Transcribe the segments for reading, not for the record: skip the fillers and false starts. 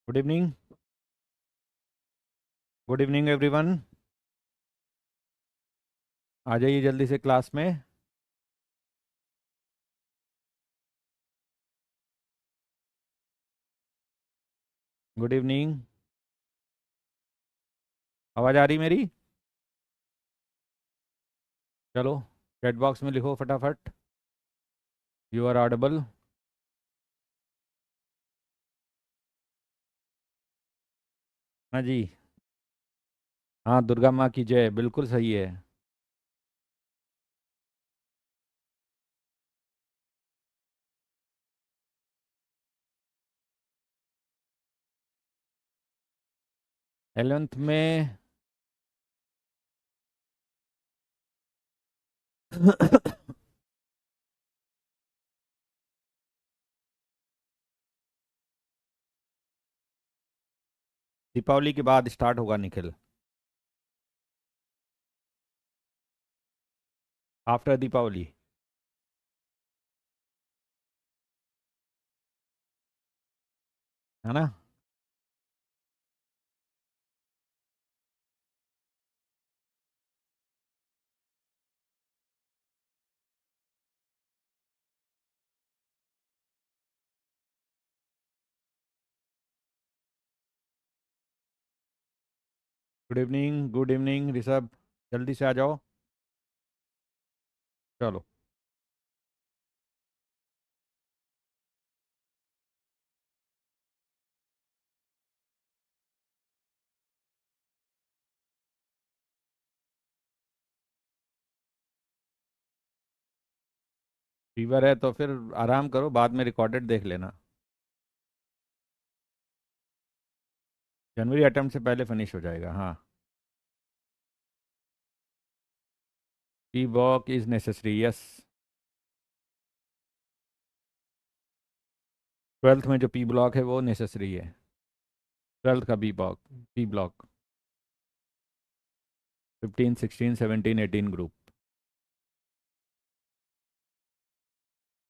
Good evening. Good evening everyone. आ जाइए जल्दी से क्लास में। Good evening. आवाज़ आ रही मेरी? चलो, चैट बॉक्स में लिखो फटाफट। You are audible. हाँ जी। हाँ, दुर्गा माँ की जय, बिल्कुल सही है। एलेवेंथ में दीपावली के बाद स्टार्ट होगा निखिल। आफ्टर दीपावली। है ना? Good evening, good evening Rishabh. जल्दी से आ जाओ। चलो। फीवर है तो फिर आराम करो, बाद में रिकॉर्डेड देख लेना। जनवरी अटेम्प्ट से पहले फिनिश हो जाएगा, हाँ। P walk is necessary, yes. Twelfth में जो पी ब्लॉक है वो नेसेसरी है। ट्वेल्थ का B block, P block. 15, 16, 17, 18 group.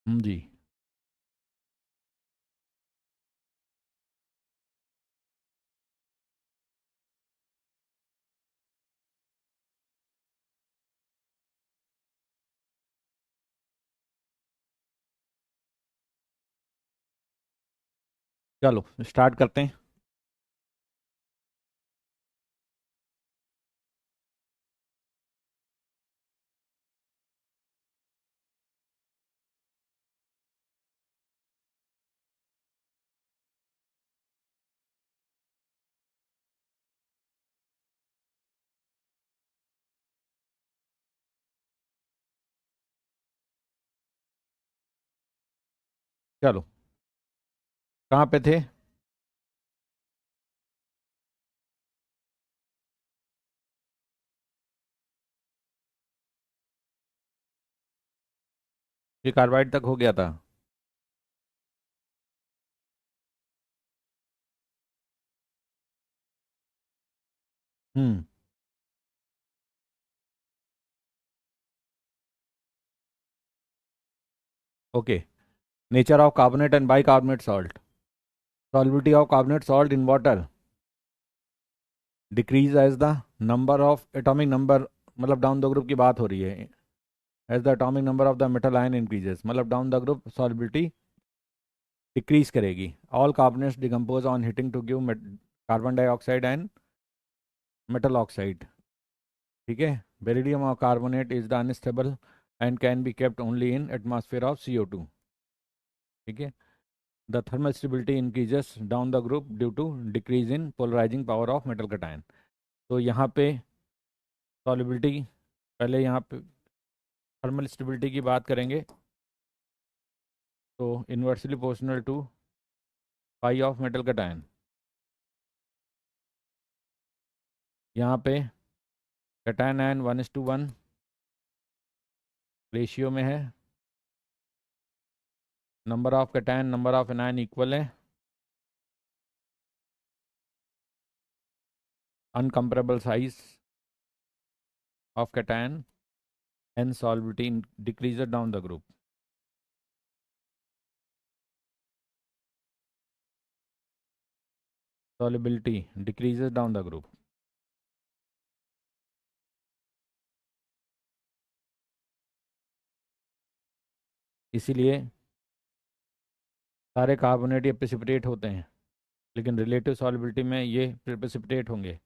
जी। चलो स्टार्ट करते हैं। चलो, कहाँ पे थे? ये कार्बाइड तक हो गया था। Hmm. Okay. Nature of carbonate and bicarbonate salt. Solubility of carbonate salt in water decrease as the number of atomic number, मतलब डाउन द ग्रुप की बात हो रही है। As the atomic number of the metal ion increases, मतलब down the group solubility decrease करेगी। All carbonates decompose on heating to give carbon dioxide and metal oxide. ठीक है। बेरिलियम और carbonate is the unstable and can be kept only in atmosphere of CO2। ठीक है। The thermal stability increases down the group due to decrease in polarising power of metal cation. तो यहाँ पे solubility, पहले यहाँ पे thermal stability की बात करेंगे तो inversely proportional to pi of metal cation. यहाँ पे कटायन आयन 1:1 रेशियो में है। Number of cation number of anion equal है। Uncomparable size of cation and solubility decreases down the group. solubility decreases down the group. इसीलिए सारे carbonate ये precipitate होते हैं, लेकिन रिलेटिव सॉलिबिलिटी में ये प्रेसिपिटेट होंगे,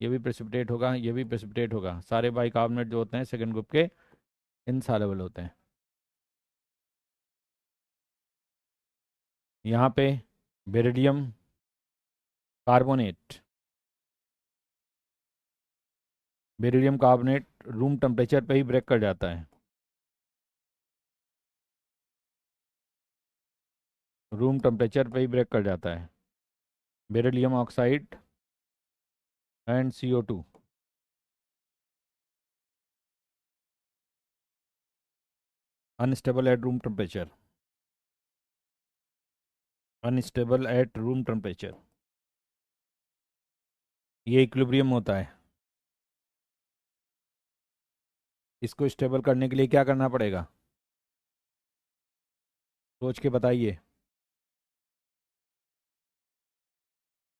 ये भी प्रेसिपिटेट होगा, ये भी प्रेसिपिटेट होगा। सारे बाइकार्बोनेट जो होते हैं सेकंड ग्रुप के इनसॉल्युबल होते हैं। यहाँ पे beryllium carbonate, beryllium carbonate room temperature पे ही ब्रेक कर जाता है। रूम टेम्परेचर पे ही ब्रेक कर जाता है। Beryllium oxide and CO2 unstable eight room temperature, unstable eight room temperature, ये इक्विलिब्रियम होता है। इसको स्टेबल करने के लिए क्या करना पड़ेगा, सोच के बताइए।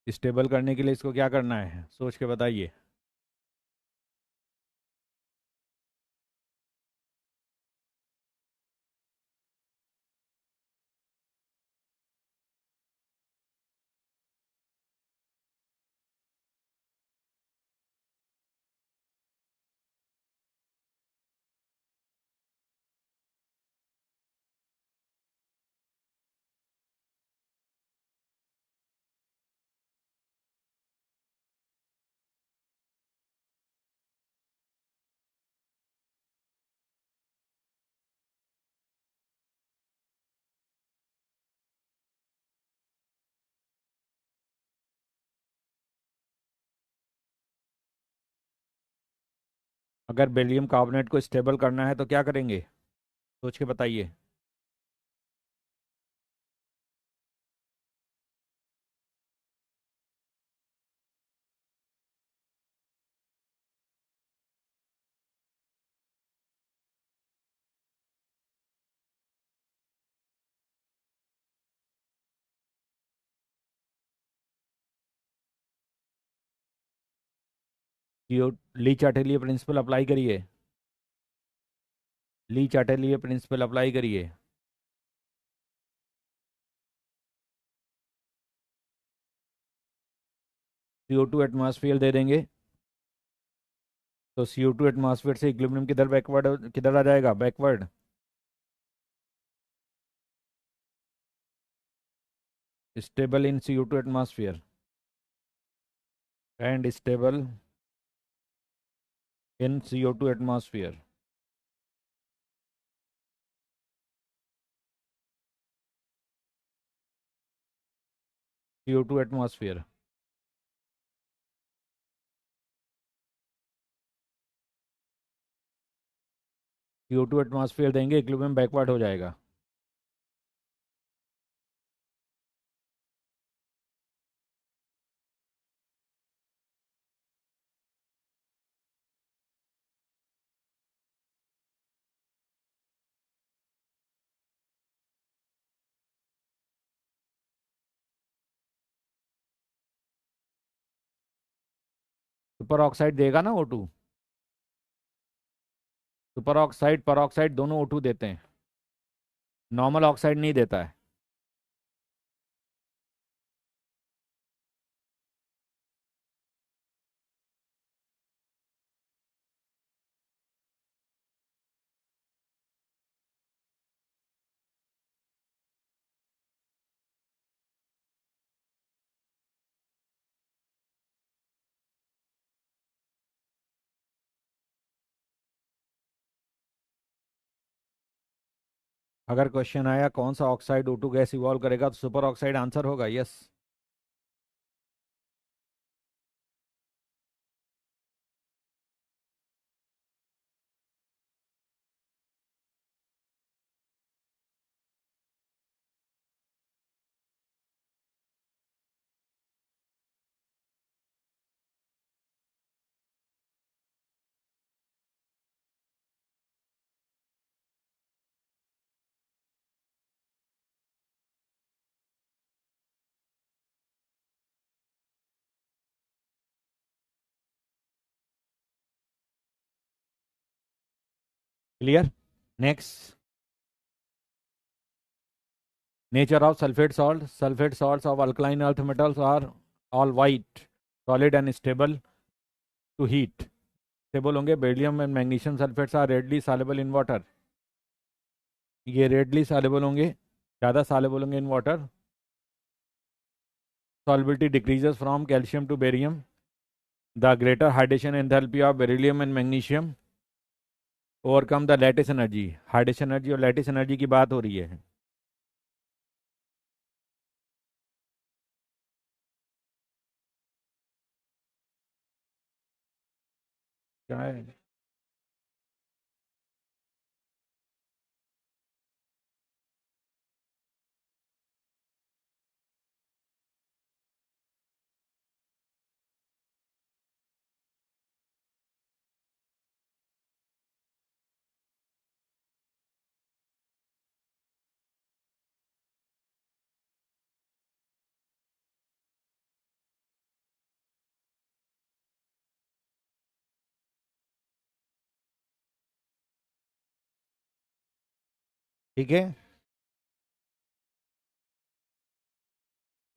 स्टेबल करने के लिए इसको क्या करना है, सोच के बताइए। अगर बेरिलियम कार्बोनेट को स्टेबल करना है तो क्या करेंगे, सोच के बताइए। ली चार्टेलिए प्रिंसिपल अप्लाई करिए, ली चार्टेलिए प्रिंसिपल अप्लाई करिए। CO2 एटमॉस्फेयर दे देंगे तो CO2 एटमॉस्फेयर से इक्विलिब्रियम किधर बैकवर्ड, किधर आ जाएगा, backward. Stable in CO2 atmosphere and stable in CO2 atmosphere. CO2 atmosphere, CO2 atmosphere देंगे, इक्विलिब्रियम बैकवर्ड हो जाएगा। सुपर ऑक्साइड देगा ना O2, सुपर ऑक्साइड पर ऑक्साइड दोनों O2 देते हैं, नॉर्मल ऑक्साइड नहीं देता है। अगर क्वेश्चन आया कौन सा ऑक्साइड O2 गैस इवॉल्व करेगा तो सुपर ऑक्साइड आंसर होगा, yes. Clear? Next, nature of sulfate salt. Sulfate salts of alkaline earth metals are all white, solid and stable to heat. Stable होंगे. Beryllium and magnesium sulphates are readily soluble in water. ये readily soluble होंगे, ज़्यादा soluble होंगे in water. Solubility decreases from calcium to barium. The greater hydration enthalpy of beryllium and magnesium overcome the lattice energy. Hydration energy और lattice energy की बात हो रही है. क्या है? ठीक है.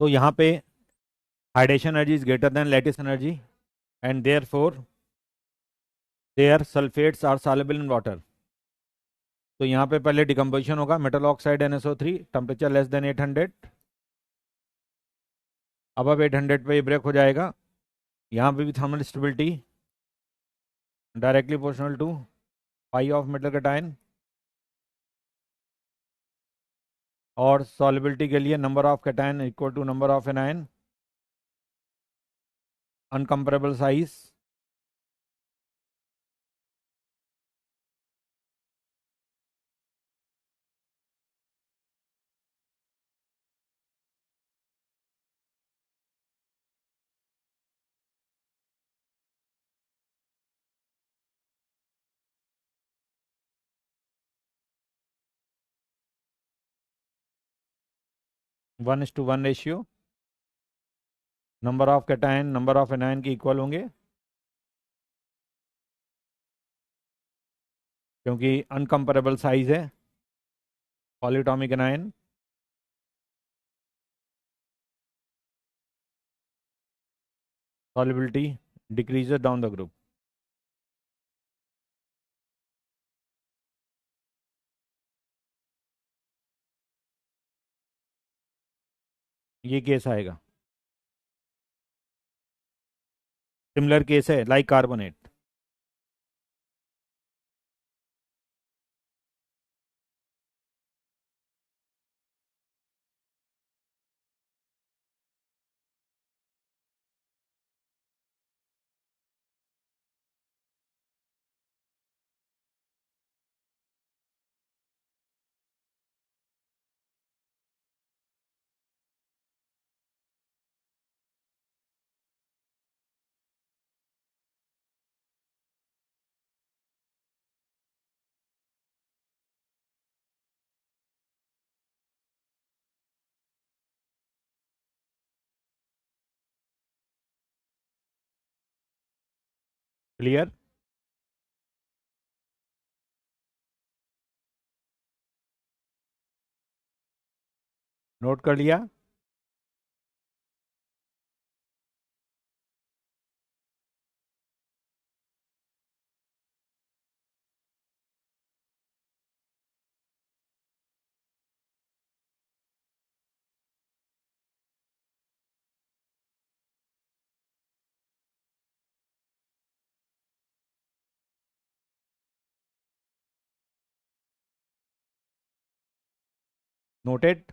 तो यहाँ पे hydration energy is greater than lattice energy and therefore their sulphates are soluble in water. तो यहाँ पे पहले डिकम्पोजिशन होगा. Metal oxide NSO3, temperature less than 800. अब 800 पे ये ब्रेक हो जाएगा. यहाँ पे भी thermal stability directly proportional to pi of metal cation. और सॉल्युबिलिटी के लिए number of cation equal to number of anion. Uncomparable size. One is to one ratio. Number of cation number of anion के equal होंगे क्योंकि uncomparable size है. Polyatomic anion. Solubility decreases down the group. ये case आएगा. Similar case है like carbonate. Clear? Note कर लिया? Noted.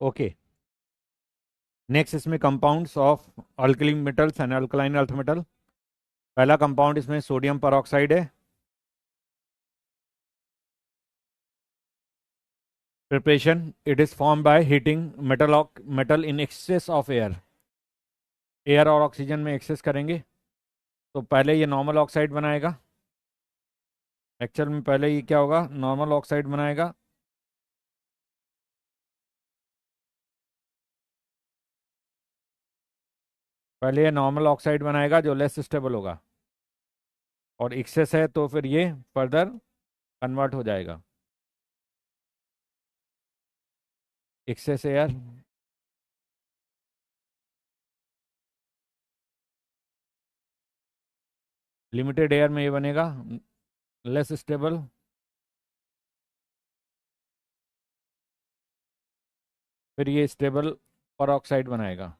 Okay, next इसमें compounds of alkali metals and alkaline earth metal. पहला कंपाउंड इसमें सोडियम परऑक्साइड है। Preparation, it is form by heating metal in excess of air. Air और oxygen में access करेंगे तो पहले ये नॉर्मल ऑक्साइड बनाएगा। एक्चुअल में पहले ये क्या होगा, नॉर्मल ऑक्साइड बनाएगा। पहले ये नॉर्मल ऑक्साइड बनाएगा जो लेस स्टेबल होगा, और एक्सेस है तो फिर ये फर्दर कन्वर्ट हो जाएगा। एक्सेस एयर, लिमिटेड एयर में ये बनेगा लेस स्टेबल। फिर ये स्टेबल परऑक्साइड बनाएगा।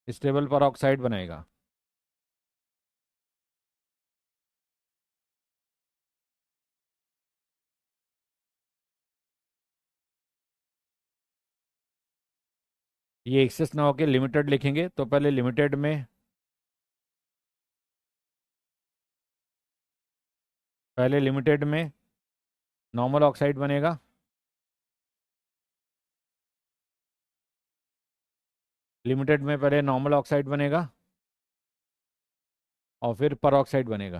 स्टेबल परऑक्साइड बनेगा। ये एक्सेस ना होके लिमिटेड लिखेंगे तो पहले लिमिटेड में नॉर्मल ऑक्साइड बनेगा। लिमिटेड में पहले नॉर्मल ऑक्साइड बनेगा और फिर परऑक्साइड बनेगा।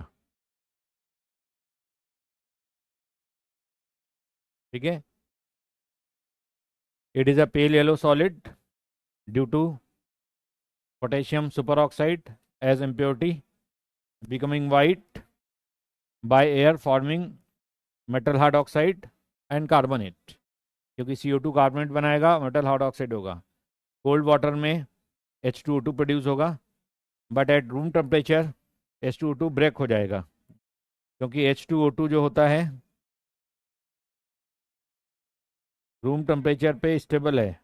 ठीक है। It is a pale yellow solid due to potassium superoxide as impurity becoming white by air forming metal hard oxide and carbonate, क्योंकि CO2 कार्बोनेट बनाएगा, मेटल हार्ड ऑक्साइड होगा। Cold water में H2O2 produce होगा, but at room temperature H2O2 break हो जाएगा, क्योंकि H2O2 जो होता है रूम टेम्परेचर पे स्टेबल है।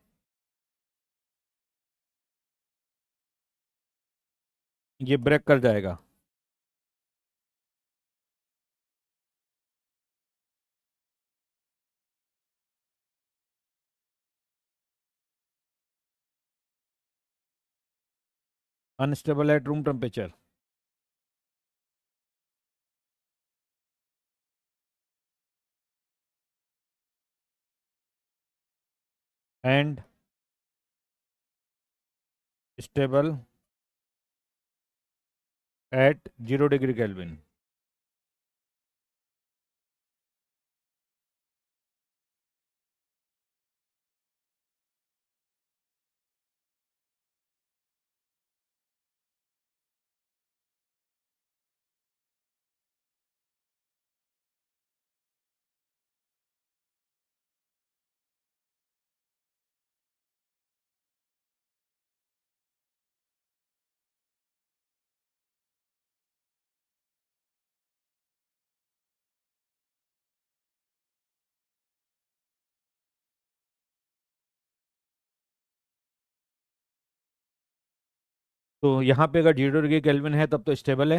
ये ब्रेक कर जाएगा। Unstable eight room temperature. And stable at 0 degree kelvin. तो यहाँ पे अगर 0 डिग्री केल्विन है तब तो स्टेबल है,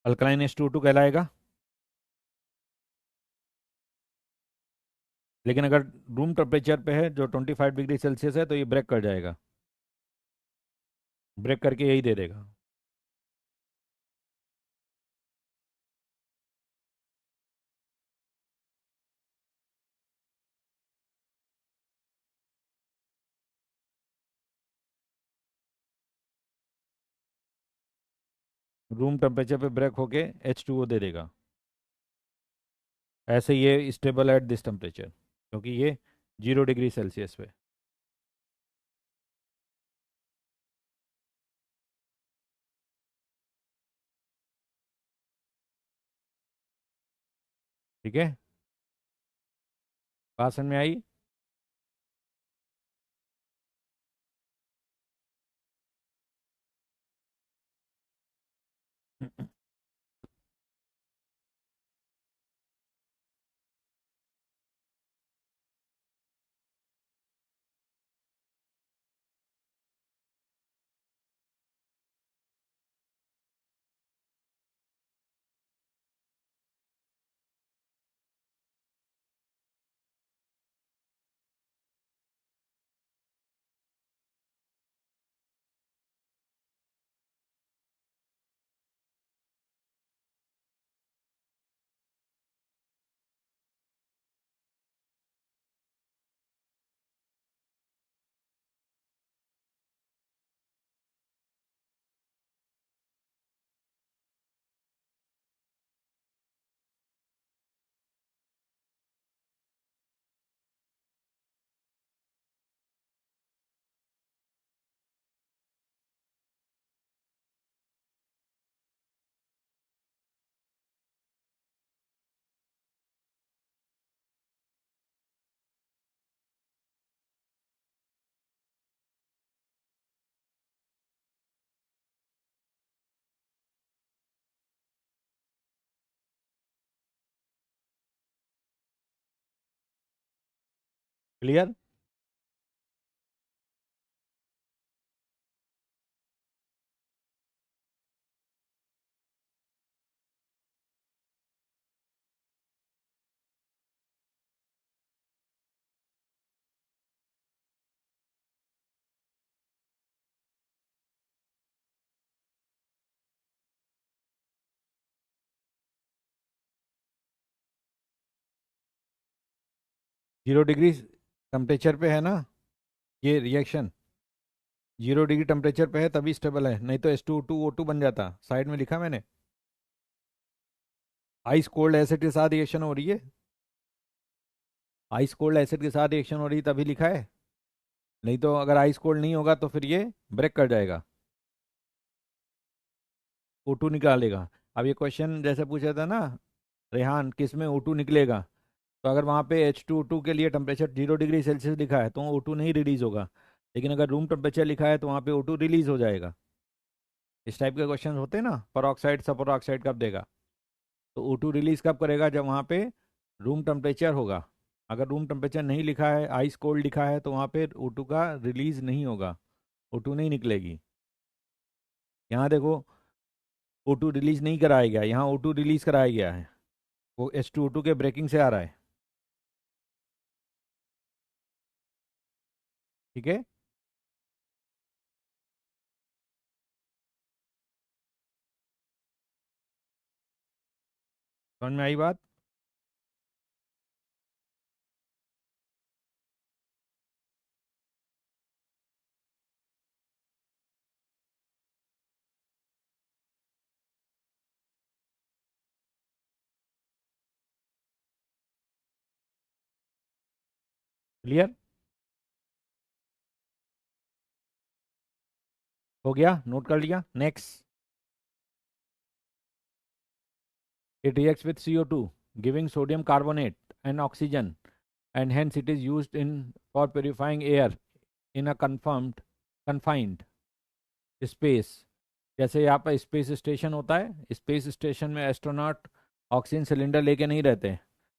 अल्कलाइन H2O2 कहलाएगा। लेकिन अगर रूम टेम्परेचर पे है जो 25 डिग्री सेल्सियस है तो ये ब्रेक कर जाएगा, ब्रेक करके यही दे देगा। रूम टेम्परेचर पे ब्रेक होके H2O दे देगा। ऐसे ये स्टेबल एट दिस टेम्परेचर, क्योंकि ये 0 डिग्री सेल्सियस पे। ठीक है, बात समझ में आई? क्लियर? जीरो डिग्री टेम्परेचर पे है ना ये रिएक्शन, 0 डिग्री टेम्परेचर पे है तभी स्टेबल है, नहीं तो H2O2 बन जाता। साइड में लिखा मैंने, आइस कोल्ड एसिड के साथ रिएक्शन हो रही है, आइस कोल्ड एसिड के साथ रिएक्शन हो रही है तभी लिखा है, नहीं तो अगर आइस कोल्ड नहीं होगा तो फिर ये ब्रेक कर जाएगा, O2 निकालेगा। अब ये क्वेश्चन जैसे पूछा था ना रेहान, किस में O2 निकलेगा, तो अगर वहाँ पे H2O2 के लिए टेम्परेचर 0 डिग्री सेल्सियस लिखा है तो O2 नहीं रिलीज होगा, लेकिन अगर रूम टेम्परेचर लिखा है तो वहाँ पे O2 रिलीज हो जाएगा। इस टाइप के क्वेश्चन होते हैं ना, पर ऑक्साइड सुपर ऑक्साइड कब देगा, तो O2 रिलीज कब करेगा, जब वहाँ पे रूम टेम्परेचर होगा। अगर रूम टेम्परेचर नहीं लिखा है, आइस कोल्ड लिखा है, तो वहाँ पे O2 का रिलीज नहीं होगा, O2 नहीं निकलेगी। यहाँ देखो O2 रिलीज नहीं कराया गया, यहाँ O2 रिलीज कराया गया है, वो H2O2 के ब्रेकिंग से आ रहा है। ठीक है, समझ में आई बात? क्लियर हो गया, नोट कर लिया। Next, it reacts with CO2 giving sodium carbonate and oxygen, and hence it is used in for purifying air in a confined space। जैसे यहाँ पर स्पेस स्टेशन होता है, स्पेस स्टेशन में एस्ट्रोनॉट ऑक्सीजन सिलेंडर लेके नहीं रहते,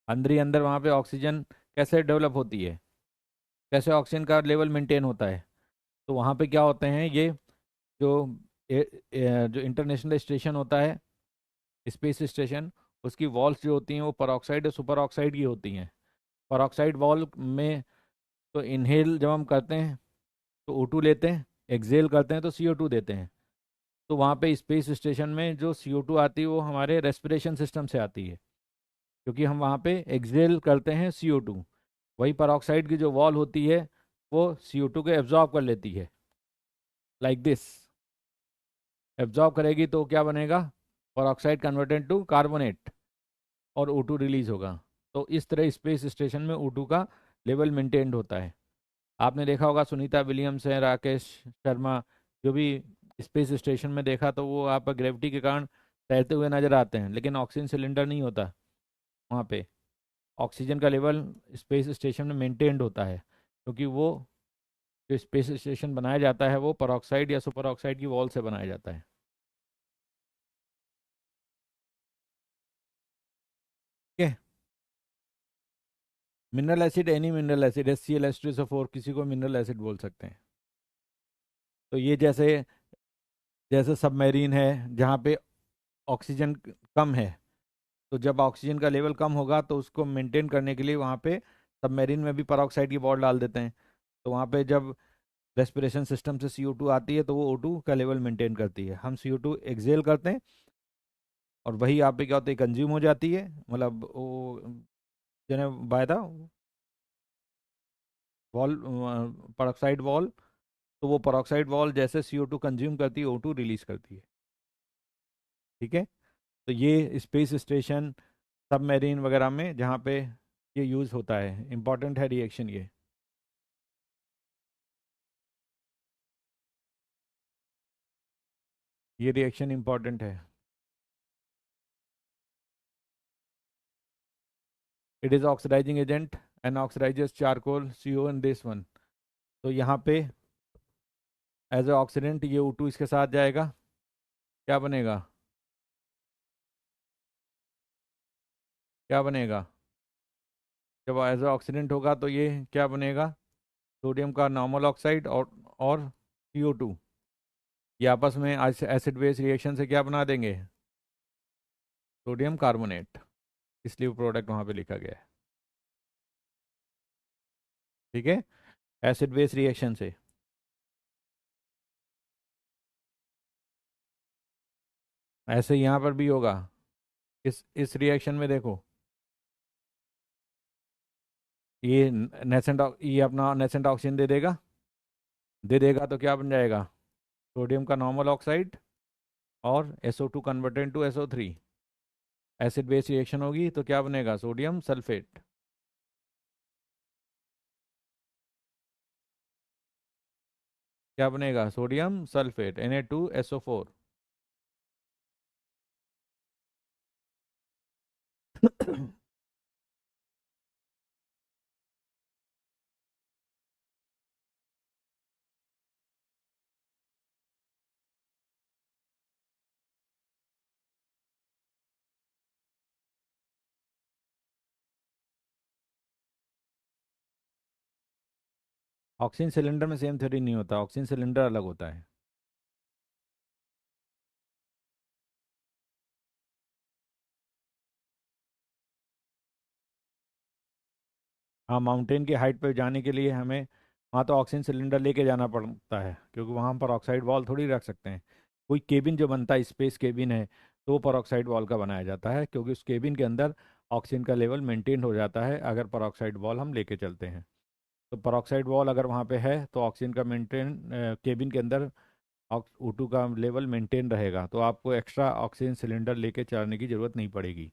अंदर ही अंदर वहाँ पे ऑक्सीजन कैसे डेवलप होती है, कैसे ऑक्सीजन का लेवल मेंटेन होता है। तो वहाँ पे क्या होते हैं, ये जो जो इंटरनेशनल स्टेशन होता है, स्पेस स्टेशन, उसकी वॉल्स जो होती हैं वो परऑक्साइड और सुपर ऑक्साइड की होती हैं। परऑक्साइड वॉल में तो इनहेल जब हम करते हैं तो O2 लेते हैं, एक्सेल करते हैं तो CO2 देते हैं। तो वहाँ पे स्पेस स्टेशन में जो CO2 आती है वो हमारे रेस्पिरेशन सिस्टम से आती है, क्योंकि हम वहाँ पे एक्सेल करते हैं CO2। वही परऑक्साइड की जो वॉल होती है वो CO2 को एब्जॉर्ब कर लेती है, लाइक दिस, एब्जॉर्ब करेगी तो क्या बनेगा, परऑक्साइड कन्वर्टेड टू कार्बोनेट, और O2 रिलीज होगा। तो इस तरह स्पेस स्टेशन में O2 का लेवल मेंटेन्ड होता है। आपने देखा होगा सुनीता विलियम्स हैं, राकेश शर्मा, जो भी स्पेस स्टेशन में देखा तो वो आप ग्रेविटी के कारण तैरते हुए नजर आते हैं, लेकिन ऑक्सीजन सिलेंडर नहीं होता वहाँ पे। ऑक्सीजन का लेवल स्पेस स्टेशन में मेंटेन्ड होता है, क्योंकि वो जो स्पेस स्टेशन बनाया जाता है वो परऑक्साइड या सुपर ऑक्साइड की वॉल से बनाया जाता है। ठीक है, mineral acid, any mineral acid, HCl किसी को मिनरल एसिड बोल सकते हैं। तो ये जैसे जैसे सबमरीन है जहाँ पे ऑक्सीजन कम है, तो जब ऑक्सीजन का लेवल कम होगा तो उसको मेंटेन करने के लिए वहाँ पे सबमरीन में भी परऑक्साइड की बॉल डाल देते हैं। तो वहाँ पे जब रेस्पिरेशन सिस्टम से CO2 आती है तो वो O2 का लेवल मेंटेन करती है, हम CO2 एक्सेल करते हैं, और वही यहाँ पे क्या होता है, कंज्यूम हो जाती है, मतलब वो जने by the wall, peroxide wall. तो वो परऑक्साइड वॉल जैसे CO2 कंज्यूम करती है O2 रिलीज करती है। ठीक है, तो ये स्पेस स्टेशन, सबमरीन वगैरह में जहाँ पे ये यूज़ होता है, इंपॉर्टेंट है रिएक्शन ये रिएक्शन इंपॉर्टेंट है। It is oxidising agent and oxidises charcoal CO in this one. तो यहाँ पे एज ए ऑक्सीडेंट ये O2 इसके साथ जाएगा, क्या बनेगा, क्या बनेगा, जब एज ऑक्सीडेंट होगा तो ये क्या बनेगा, सोडियम का नॉर्मल ऑक्साइड और CO2, ये आपस में एसिड बेस रिएक्शन से क्या बना देंगे, सोडियम कार्बोनेट, इसलिए वो प्रोडक्ट वहाँ पे लिखा गया है। ठीक है, एसिड बेस रिएक्शन से। ऐसे यहाँ पर भी होगा, इस रिएक्शन में देखो, ये अपना नेसेंट ऑक्सीजन दे देगा तो क्या बन जाएगा, सोडियम का नॉर्मल ऑक्साइड और SO2 converted to SO3, acid base reaction होगी तो क्या बनेगा, सोडियम सल्फेट। क्या बनेगा, sodium sulphate Na2SO4। Oxygen cylinder में सेम थ्योरी नहीं होता, ऑक्सीजन सिलेंडर अलग होता है। हाँ, माउंटेन की हाइट पर जाने के लिए हमें वहाँ तो ऑक्सीजन सिलेंडर लेके जाना पड़ता है, क्योंकि वहाँ पर ऑक्साइड वॉल थोड़ी रख सकते हैं। कोई केबिन जो बनता है, स्पेस केबिन है, तो वो परऑक्साइड वॉल का बनाया जाता है, क्योंकि उस केबिन के अंदर ऑक्सीजन का लेवल मेंटेन हो जाता है अगर परऑक्साइड वॉल हम लेके चलते हैं। तो परऑक्साइड वॉल अगर वहाँ पे है तो ऑक्सीजन का मेंटेन, केबिन के अंदर O2 का लेवल मेंटेन रहेगा, तो आपको एक्स्ट्रा ऑक्सीजन सिलेंडर लेके चलने की ज़रूरत नहीं पड़ेगी,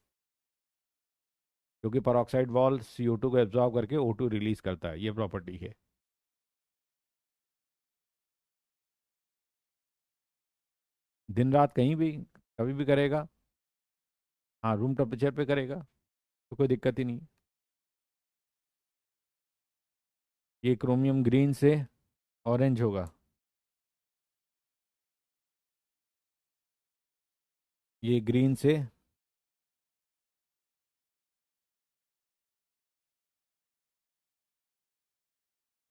क्योंकि परऑक्साइड वॉल CO2 को एब्जॉर्ब करके O2 रिलीज करता है, ये प्रॉपर्टी है। दिन रात कहीं भी कभी भी करेगा। हाँ, रूम टेम्परेचर पे करेगा तो कोई दिक्कत ही नहीं। ये क्रोमियम ग्रीन से ऑरेंज होगा, ये ग्रीन से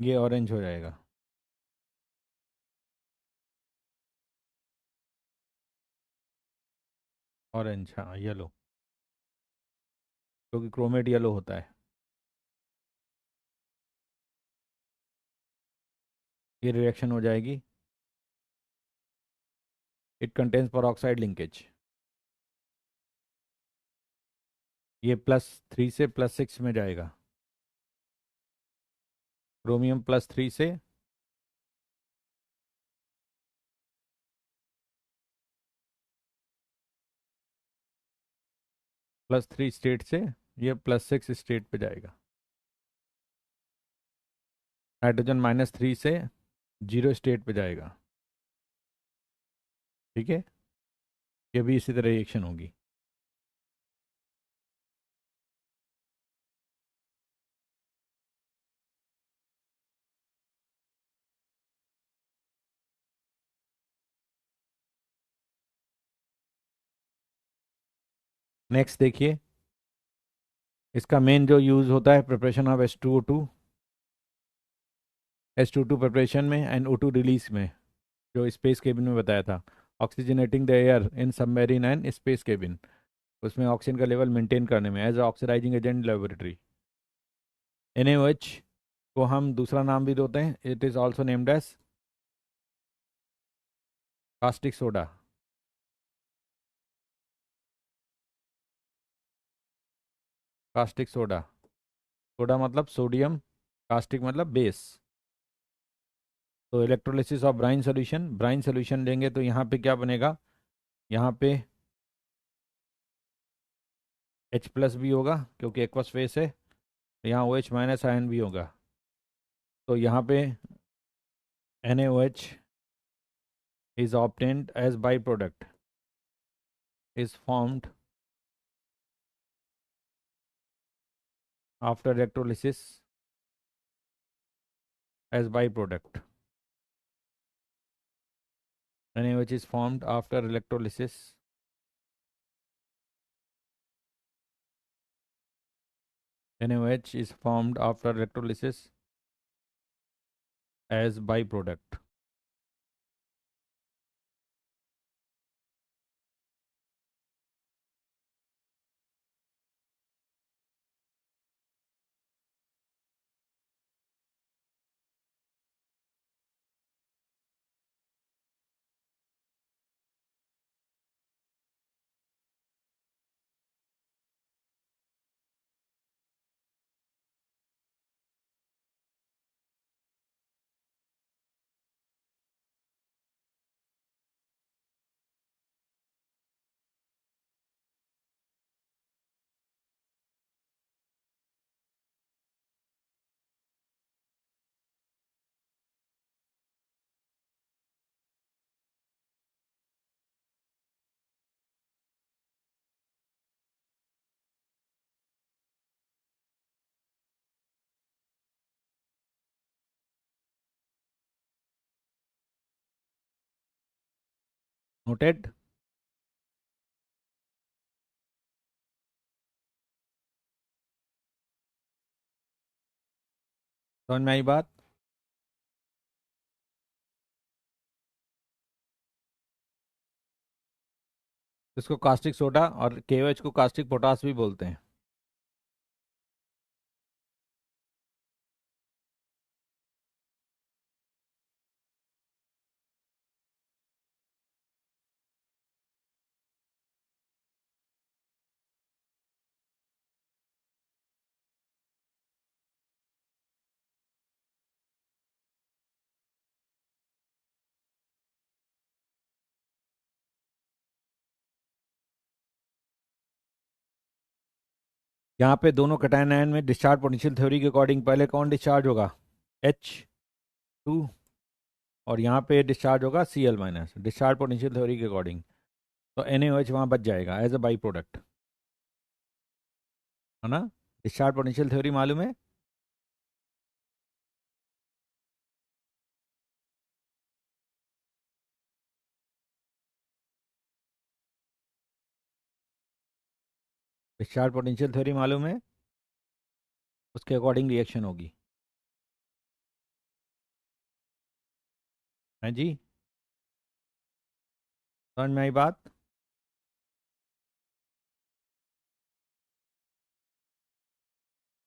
ये ऑरेंज हो जाएगा। ऑरेंज, हाँ येलो, क्योंकि क्रोमेट येलो होता है। ये रिएक्शन हो जाएगी, इट कंटेन्स परऑक्साइड लिंकेज। ये +3 से +6 में जाएगा, क्रोमियम +3 से +3 स्टेट से ये +6 स्टेट पे जाएगा। नाइट्रोजन -3 से 0 स्टेट पे जाएगा। ठीक है, ये भी इसी तरह रिएक्शन होगी। नेक्स्ट देखिए, इसका मेन जो यूज़ होता है प्रिपरेशन ऑफ H2O2 प्रिपरेशन में एंड O2 रिलीज में, जो स्पेस केबिन में बताया था, oxygenating the air in submarine and space cabin, उसमें ऑक्सीजन का लेवल मेंटेन करने में as oxidising agent laboratory. NaOH को हम दूसरा नाम भी देते हैं, it is also named as caustic soda. Caustic soda, soda मतलब सोडियम, कास्टिक मतलब बेस। तो इलेक्ट्रोलिसिस ऑफ ब्राइन सोल्यूशन लेंगे तो यहाँ पे क्या बनेगा, यहाँ पे H+ भी होगा क्योंकि एक्वस फेस है, तो यहाँ OH- आयन भी होगा। तो यहाँ पे NaOH is obtained as byproduct, is formed after electrolysis as byproduct. NaOH is formed after electrolysis NaOH is formed after electrolysis as byproduct. Noted? समझ में आई बात? इसको कास्टिक सोडा और KOH को कास्टिक पोटास भी बोलते हैं। यहाँ पे दोनों कटायन आयन में डिस्चार्ज पोटेंशियल थ्योरी के अकॉर्डिंग पहले कौन डिस्चार्ज होगा? H2। और यहाँ पे डिस्चार्ज होगा Cl-, डिस्चार्ज पोटेंशियल थ्योरी के अकॉर्डिंग। तो NaOH वहाँ बच जाएगा एज अ बाई प्रोडक्ट, है ना? डिस्चार्ज पोटेंशियल थ्योरी मालूम है? डिस्चार्ज पोटेंशियल थ्योरी मालूम है? उसके अकॉर्डिंग रिएक्शन होगी। हैं जी? समझ में आई बात?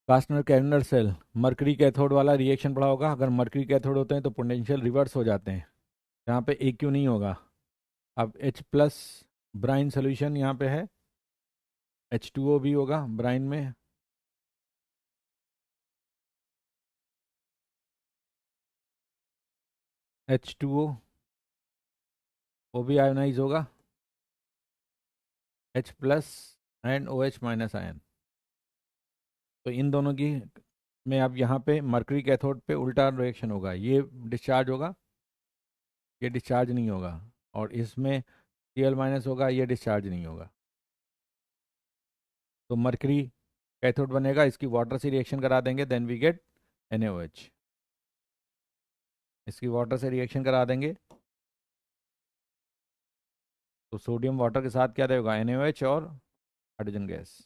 कास्टनर कैरनर सेल मरकरी कैथोड वाला रिएक्शन पड़ा होगा। अगर मरकरी कैथोड होते हैं तो पोटेंशियल रिवर्स हो जाते हैं, यहाँ पे AQ नहीं होगा। अब H+ ब्राइन सोल्यूशन यहाँ पे है, H2O भी होगा ब्राइन में। H2O वो भी आयोनाइज होगा, H+ एंड OH- आयन। तो इन दोनों की में अब यहाँ पे मरकरी कैथोड पे उल्टा रिएक्शन होगा, ये डिस्चार्ज होगा, ये डिस्चार्ज नहीं होगा। और इसमें Cl- होगा, ये डिस्चार्ज नहीं होगा। तो मरकरी कैथोड बनेगा, इसकी वाटर से रिएक्शन करा देंगे, देन वी गेट NaOH। इसकी वाटर से रिएक्शन करा देंगे तो सोडियम वाटर के साथ क्या रहेगा? NaOH और हाइड्रोजन गैस,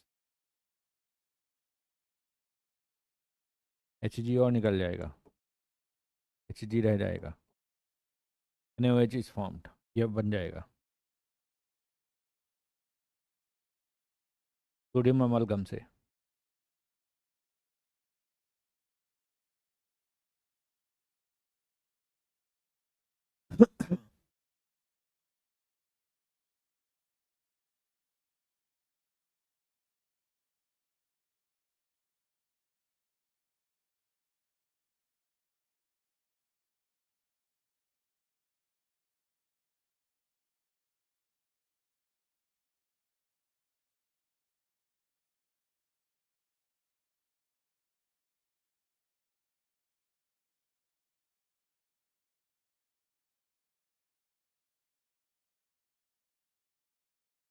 Hg और निकल जाएगा, Hg रह जाएगा, NaOH इज फॉर्म्ड, ये बन जाएगा सोडियम अमलगम से।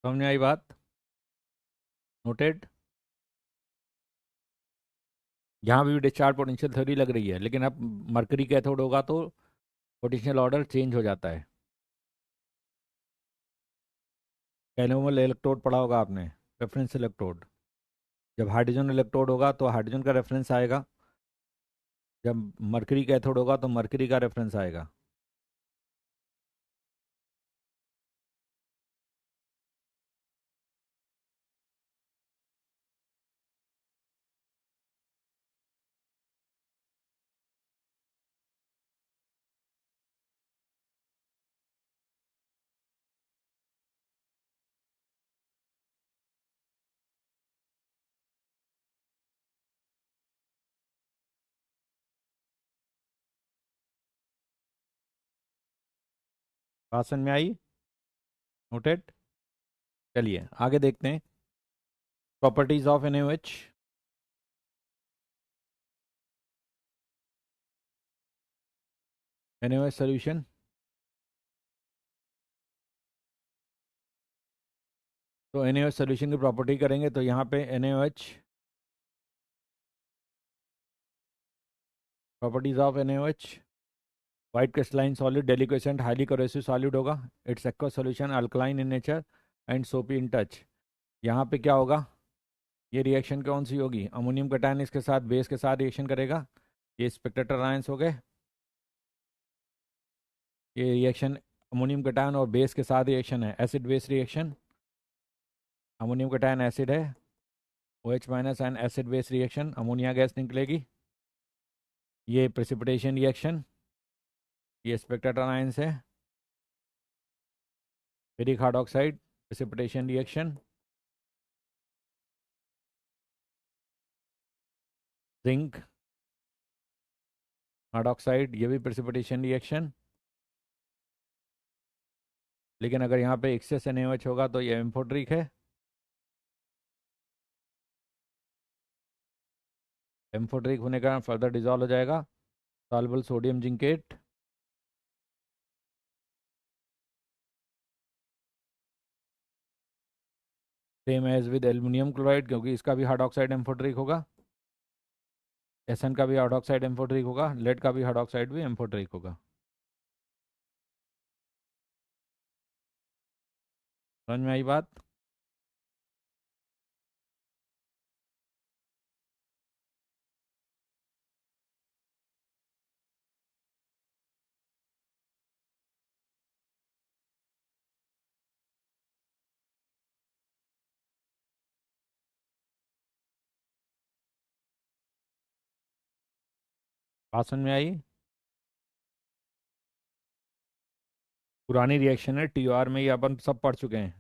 समझ में आई बात? नोटेड? यहाँ भी डिस्चार्ज पोटेंशियल थ्योरी लग रही है, लेकिन अब मरकरी कैथोड होगा तो पोटेंशियल ऑर्डर चेंज हो जाता है। कैनोमल इलेक्ट्रोड पढ़ा होगा आपने, रेफरेंस इलेक्ट्रोड। जब हाइड्रोजन इलेक्ट्रोड होगा तो हाइड्रोजन का रेफरेंस आएगा, जब मरकरी कैथोड होगा तो मरकरी का रेफरेंस आएगा। बात समझ में आई? नोटेड। चलिए आगे देखते हैं properties of NaOH। NaOH solution, तो NaOH सॉल्यूशन की प्रॉपर्टी करेंगे तो यहाँ पे NaOH, properties of NaOH, white crystalline solid, deliquescent, highly corrosive solid होगा, its aqueous solution, alkaline in nature and soapy in touch. यहाँ पे क्या होगा, ये रिएक्शन कौन सी होगी, अमोनियम कटायन इसके साथ बेस के साथ रिएक्शन करेगा, ये स्पेक्टेटर आयंस हो गए, ये रिएक्शन अमोनियम कटायन और बेस के साथ रिएक्शन है, acid base reaction, ammonium cation acid है, OH minus and acid base reaction, ammonia gas निकलेगी, ये प्रेसिपिटेशन रिएक्शन, ये स्पेक्टेटर आयंस है, ferric hard oxide precipitation reaction, zinc hard oxide, ये भी प्रेसिपिटेशन रिएक्शन। लेकिन अगर यहाँ पे एक्सेस NaOH होगा तो ये एम्फोट्रिक है, एम्फोट्रिक होने का फर्दर डिजॉल्व हो जाएगा, soluble sodium zincate, same as with aluminium chloride, क्योंकि इसका भी हार्ड ऑक्साइड एम्फोट्रिक होगा, SN का भी हार्ड ऑक्साइड एम्फोट्रिक होगा, लेड का भी हार्ड ऑक्साइड भी एम्फोट्रिक होगा। समझ में आई बात? बात समझ में आई? पुरानी रिएक्शन है, TOR में ये अपन सब पढ़ चुके हैं।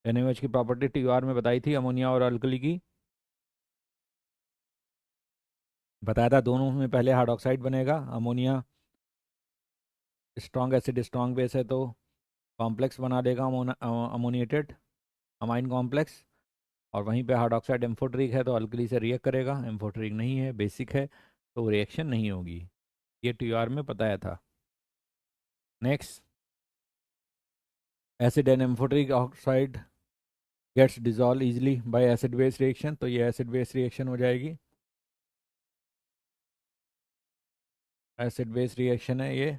NaOH की प्रॉपर्टी TOR में बताई थी, अमोनिया और अल्कली की बताया था, दोनों में पहले हार्ड ऑक्साइड बनेगा, ammonia strong acid strong base है तो कॉम्प्लेक्स बना देगा, अमोनिएटेड अमाइन कॉम्प्लेक्स, और वहीं पे हार्ड ऑक्साइड एम्फोट्रिक है तो अल्कली से रिएक्ट करेगा, एम्फोट्रिक नहीं है बेसिक है तो रिएक्शन नहीं होगी, ये TOR में बताया था। Next, acid and amphoteric oxide gets dissolve easily by acid base reaction, तो ये एसिड बेस रिएक्शन हो जाएगी, एसिड बेस रिएक्शन है ये,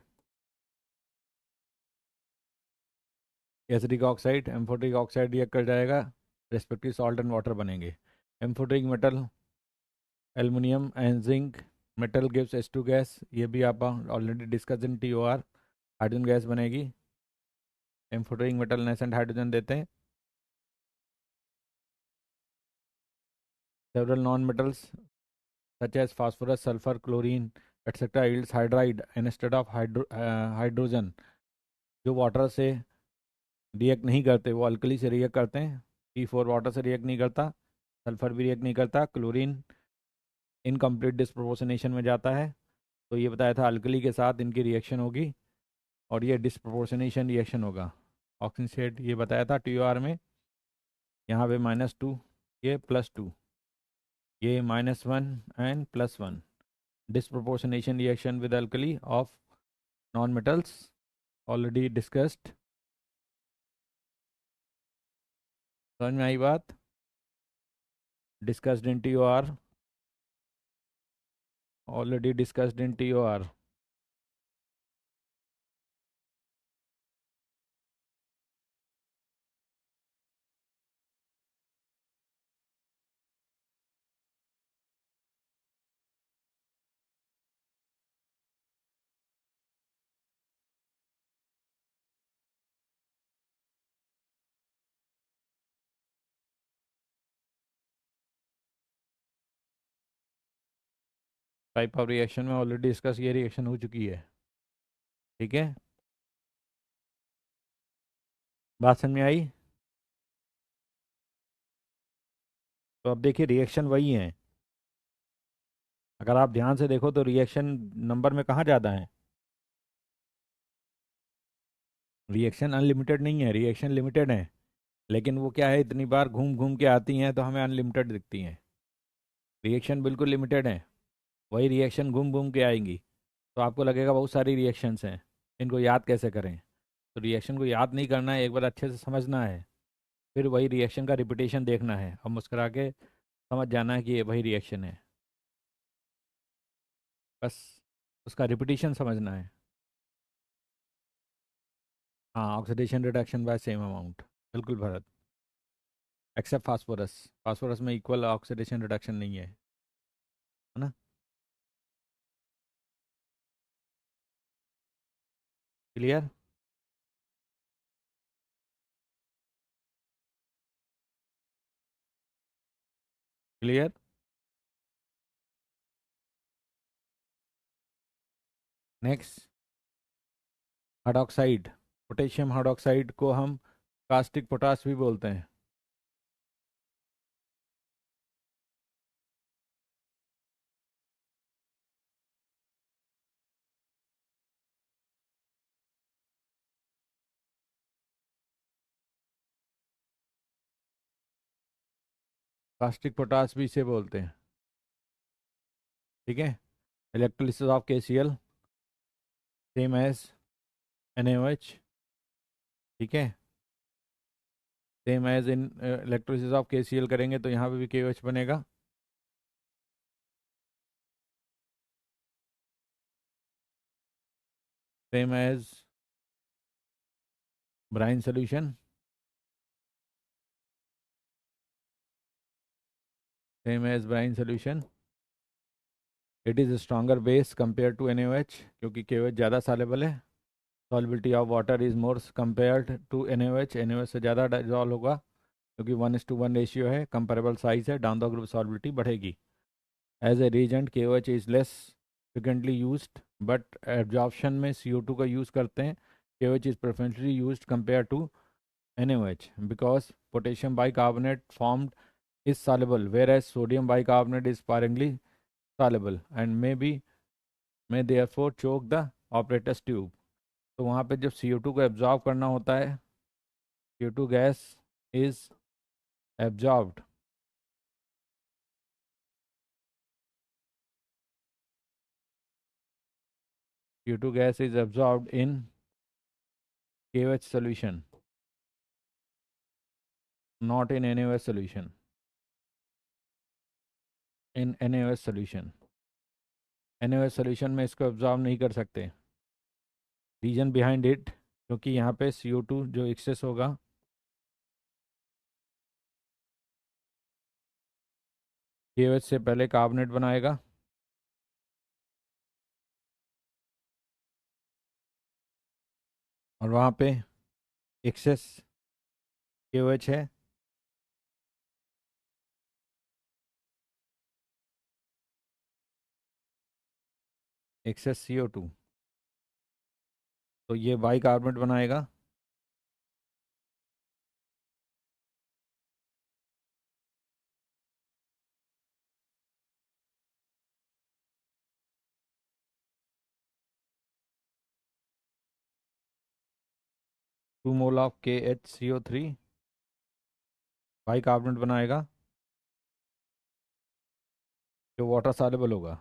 acidic oxide amphoteric oxide react कर जाएगा, रेस्पेक्टिव सॉल्ट एंड वाटर बनेंगे, amphoteric metal aluminium and zinc metal gives H2 gas, ये भी आप already discuss in TOR, hydrogen gas बनेगी, एम्फोट्रिक मेटल नेसेंट हाइड्रोजन देते हैं, several non metals such as phosphorus, sulfur, chlorine, etc. yields hydride instead of hydrogen, जो water से react नहीं करते वो अल्कली से रिएक्ट करते हैं, P4 वाटर से रिएक्ट नहीं करता, सल्फर भी रिएक्ट नहीं करता, क्लोरीन इनकम्प्लीट डिस्प्रोपोर्शनेशन में जाता है, तो ये बताया था अल्कली के साथ इनकी रिएक्शन होगी और ये डिस्प्रोपोर्शनेशन रिएक्शन होगा, ऑक्सीजन शेड ये बताया था TOR में, यहाँ पे -2, ये +2, ये -1 and +1, disproportionation reaction with alkali of non-metals already discussed। समझ में आई बात? discussed in TOR, already discussed in TOR। Type of reaction में ऑलरेडी डिस्कस, ये रिएक्शन हो चुकी है। ठीक है, बात समझ में आई? तो अब देखिए रिएक्शन वही है, अगर आप ध्यान से देखो तो रिएक्शन नंबर में कहाँ ज़्यादा है। रिएक्शन अनलिमिटेड नहीं है, रिएक्शन लिमिटेड है, लेकिन वो क्या है, इतनी बार घूम घूम के आती हैं तो हमें अनलिमिटेड दिखती हैं। रिएक्शन बिल्कुल लिमिटेड है, वही रिएक्शन घूम घूम के आएंगी, तो आपको लगेगा बहुत सारी रिएक्शंस हैं, इनको याद कैसे करें। तो रिएक्शन को याद नहीं करना है, एक बार अच्छे से समझना है, फिर वही रिएक्शन का रिपीटेशन देखना है और मुस्कुरा के समझ जाना है कि ये वही रिएक्शन है, बस उसका रिपीटेशन समझना है। हाँ, oxidation reduction by same amount, बिल्कुल भरत, एक्सेप्ट फास्फोरस। फास्फोरस में इक्वल ऑक्सीडेशन रिडक्शन नहीं है ना। Clear? Clear. Next, hydroxide, potassium hydroxide को हम कास्टिक पोटास भी बोलते हैं। कास्टिक पोटास भी इसे बोलते हैं। ठीक है, electrolysis of KCl same as NaOH। ठीक है, same as in electrolysis of KCl करेंगे तो यहाँ पे भी KOH बनेगा। Same as brine solution, same as brine solution. It is stronger base compare to NaOH, क्योंकि KOH ज़्यादा सॉल्युबल है। Solubility of water is more compared to NaOH, NaOH से ज़्यादा डिजॉल्व होगा, क्योंकि 1:1 रेशियो है, कंपेरेबल साइज है, डाउन द ग्रुप सॉल्युबिलिटी बढ़ेगी। As a reagent KOH is less frequently used, but absorption में CO2 का यूज़ करते हैं। KOH is preferentially used compare to NaOH because potassium bicarbonate formed is soluble, whereas sodium bicarbonate is sparingly soluble and may therefore choke the operator's tube। तो वहाँ पे जब CO2 को absorb करना होता है, CO2 gas is absorbed, CO2 gas is absorbed in KOH solution, not in NaOH solution, in NaOH solution। NaOH solution में इसको एब्जॉर्ब नहीं कर सकते। रीजन बिहाइंड इट, क्योंकि यहाँ पे CO2 जो एक्सेस होगा, KOH से पहले कार्बोनेट बनाएगा, और वहाँ पे एक्सेस KOH है, एक्सेस CO2, तो ये बाइकार्बोनेट बनाएगा। To mole of KHCO3 bicarbonate बनाएगा, जो वाटर सॉल्युबल होगा।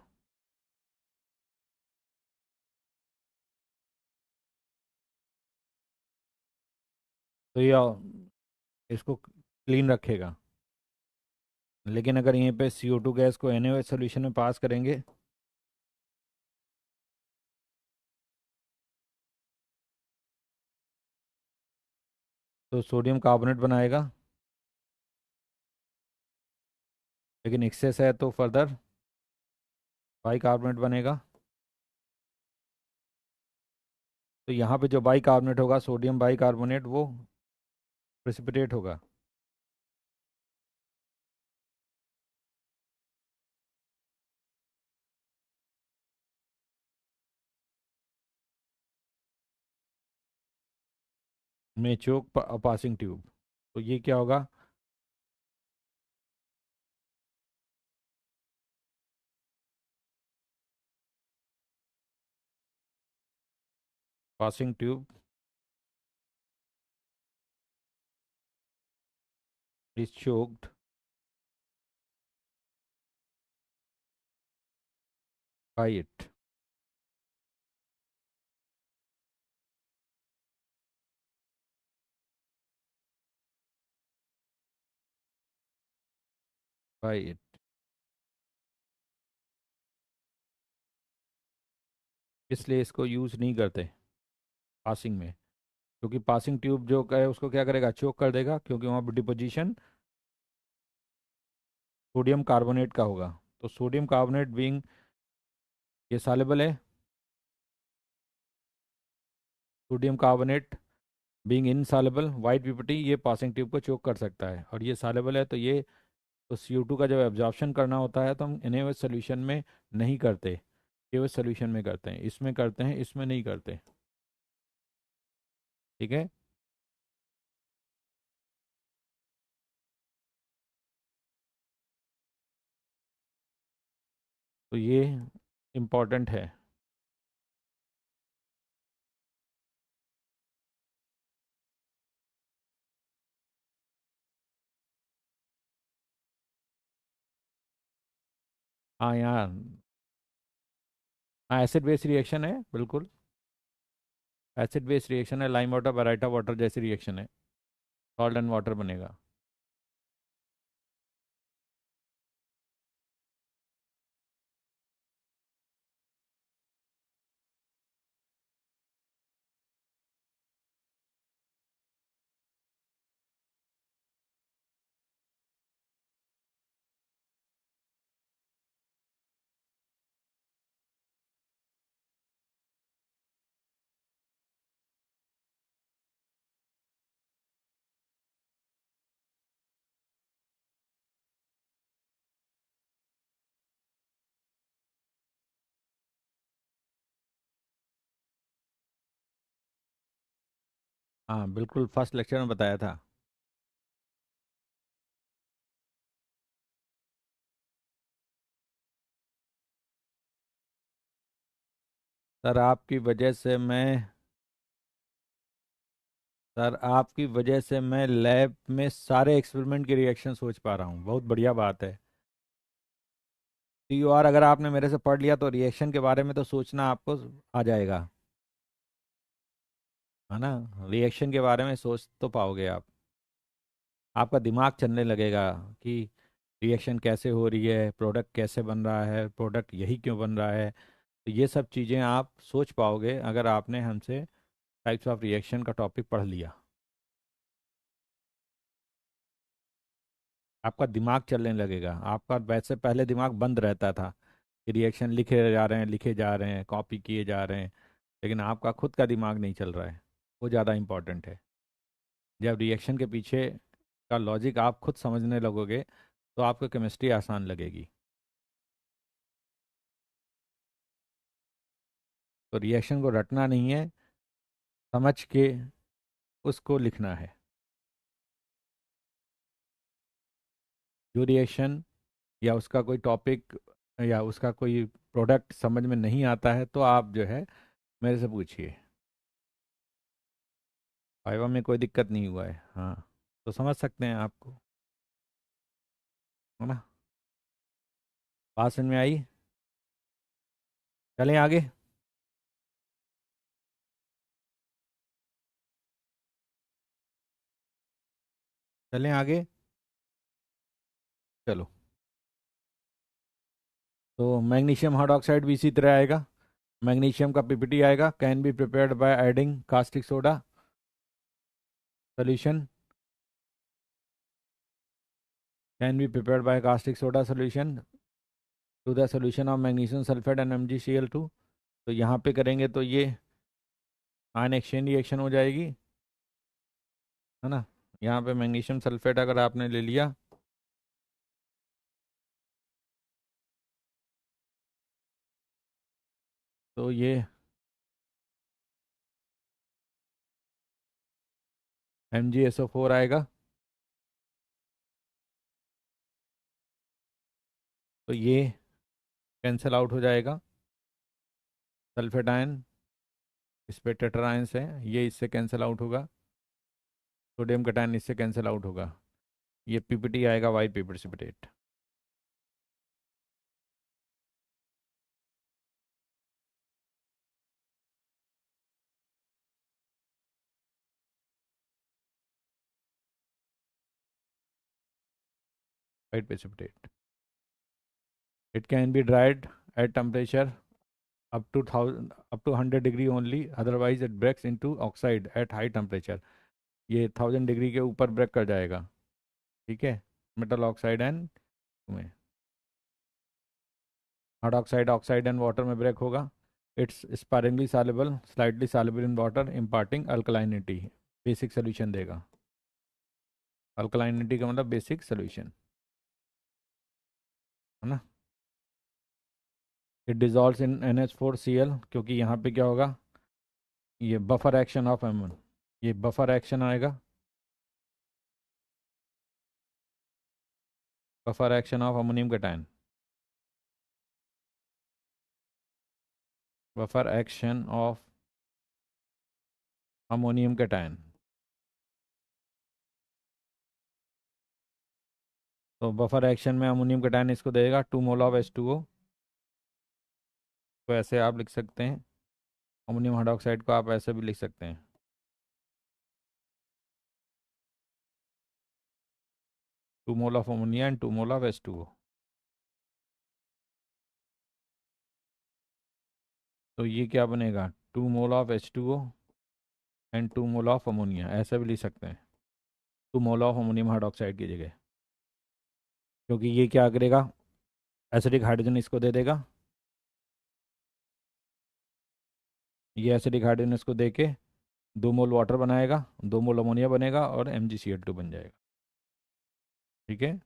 तो ये इसको क्लीन रखेगा। लेकिन अगर यहीं पे CO2 गैस को NaOH सोल्यूशन में पास करेंगे, तो सोडियम कार्बोनेट बनाएगा, लेकिन एक्सेस है तो फर्दर बाइकार्बोनेट बनेगा। तो यहाँ पे जो बाइकार्बोनेट होगा, सोडियम बाइकार्बोनेट, वो प्रेसिपिटेट होगा। में चोक पासिंग ट्यूब, तो ये क्या होगा? Passing tube is choked by it. By it. इसलिए इसको यूज़ नहीं करते पासिंग में, क्योंकि पासिंग ट्यूब जो है उसको क्या करेगा? चोक कर देगा, क्योंकि वहाँ पर डिपोजिशन सोडियम कार्बोनेट का होगा। तो सोडियम कार्बोनेट बीइंग, ये सॉल्युबल है, sodium carbonate being insoluble, white PPT ये पासिंग ट्यूब को चोक कर सकता है। और ये सॉल्युबल है, तो ये तो CO2 का जब एब्जॉर्प्शन करना होता है तो हम इनएवस सोल्यूशन में नहीं करते, केवल सोल्यूशन में करते हैं। इसमें करते हैं, इसमें नहीं करते। ठीक है। तो ये इम्पोर्टेंट है। हाँ यहाँ, हाँ एसिड बेस रिएक्शन है बिल्कुल। एसिड बेस रिएक्शन है, लाइम वाटर बराइटा वाटर जैसी रिएक्शन है, सॉल्ट एंड वाटर बनेगा। हाँ बिल्कुल, फर्स्ट लेक्चर में बताया था। सर आपकी वजह से मैं सर आपकी वजह से मैं लैब में सारे एक्सपेरिमेंट की रिएक्शन सोच पा रहा हूँ, बहुत बढ़िया बात है। TOR अगर आपने मेरे से पढ़ लिया तो रिएक्शन के बारे में तो सोचना आपको आ जाएगा, है ना? रिएक्शन के बारे में सोच तो पाओगे आप, आपका दिमाग चलने लगेगा कि रिएक्शन कैसे हो रही है, प्रोडक्ट कैसे बन रहा है, प्रोडक्ट यही क्यों बन रहा है। तो ये सब चीज़ें आप सोच पाओगे अगर आपने हमसे टाइप्स ऑफ रिएक्शन का टॉपिक पढ़ लिया। आपका दिमाग चलने लगेगा, आपका वैसे पहले दिमाग बंद रहता था कि रिएक्शन लिखे जा रहे हैं, लिखे जा रहे हैं, कॉपी किए जा रहे हैं, लेकिन आपका खुद का दिमाग नहीं चल रहा है। वो ज़्यादा इम्पोर्टेंट है। जब रिएक्शन के पीछे का लॉजिक आप खुद समझने लगोगे तो आपको केमिस्ट्री आसान लगेगी। तो रिएक्शन को रटना नहीं है, समझ के उसको लिखना है। जो रिएक्शन या उसका कोई टॉपिक या उसका कोई प्रोडक्ट समझ में नहीं आता है तो आप जो है मेरे से पूछिए। वाइवा में कोई दिक्कत नहीं हुआ है, हाँ, तो समझ सकते हैं आपको, है ना? बात समझ में आई? चलें आगे। चलें आगे। चलो। तो मैग्नीशियम हाइड्रोक्साइड भी इसी तरह आएगा। मैग्नीशियम का पीपीटी आएगा, can be prepared by adding caustic soda solution, can be prepared by caustic soda solution to the solution of magnesium sulfate and MgCl2। तो यहाँ पे करेंगे तो ये आयन एक्सचेंज रिएक्शन हो जाएगी, है ना? यहाँ पे मैग्नीशियम सल्फेट अगर आपने ले लिया तो ये MgSO4 आएगा, तो ये कैंसिल आउट हो जाएगा। सल्फेट आयन, इस पे टेट्रा आयंस है, ये इससे कैंसिल आउट होगा। सोडियम कैटायन इससे कैंसिल आउट होगा। ये पीपीटी आएगा, वाई पी precipitate. White precipitate. It can be dried at temperature up to 100 degree only, otherwise it breaks into oxide at high temperature. ये 1000 डिग्री के ऊपर ब्रेक कर जाएगा। ठीक है, मेटल ऑक्साइड एंड में hard oxide, oxide and water में break होगा। Its sparingly soluble, slightly soluble in water, imparting alkalinity. Basic solution देगा। अल्कलाइनिटी का मतलब बेसिक सोल्यूशन, है ना। इट डिजॉल्व्स इन NH4Cl, क्योंकि यहाँ पे क्या होगा, ये बफर एक्शन ऑफ एमोन, ये बफर एक्शन आएगा, buffer action of ammonium cation, buffer action of ammonium cation. तो बफर एक्शन में अमोनियम कैटायन इसको देगा 2 मोल ऑफ H2O। तो ऐसे आप लिख सकते हैं, अमोनियम हाइड्रोक्साइड को आप ऐसे भी लिख सकते हैं, 2 mole of ammonia and 2 mole of H2O। तो ये क्या बनेगा, 2 mole of H2O and 2 mole of ammonia, ऐसे भी लिख सकते हैं, 2 मोल ऑफ अमोनियम हाइड्रोक्साइड की जगह। क्योंकि ये क्या करेगा, एसिडिक हाइड्रोजन इसको दे देगा, ये एसिडिक हाइड्रोजन इसको दे के 2 मोल वाटर बनाएगा, 2 मोल अमोनिया बनेगा और MgCl2 बन जाएगा। ठीक है।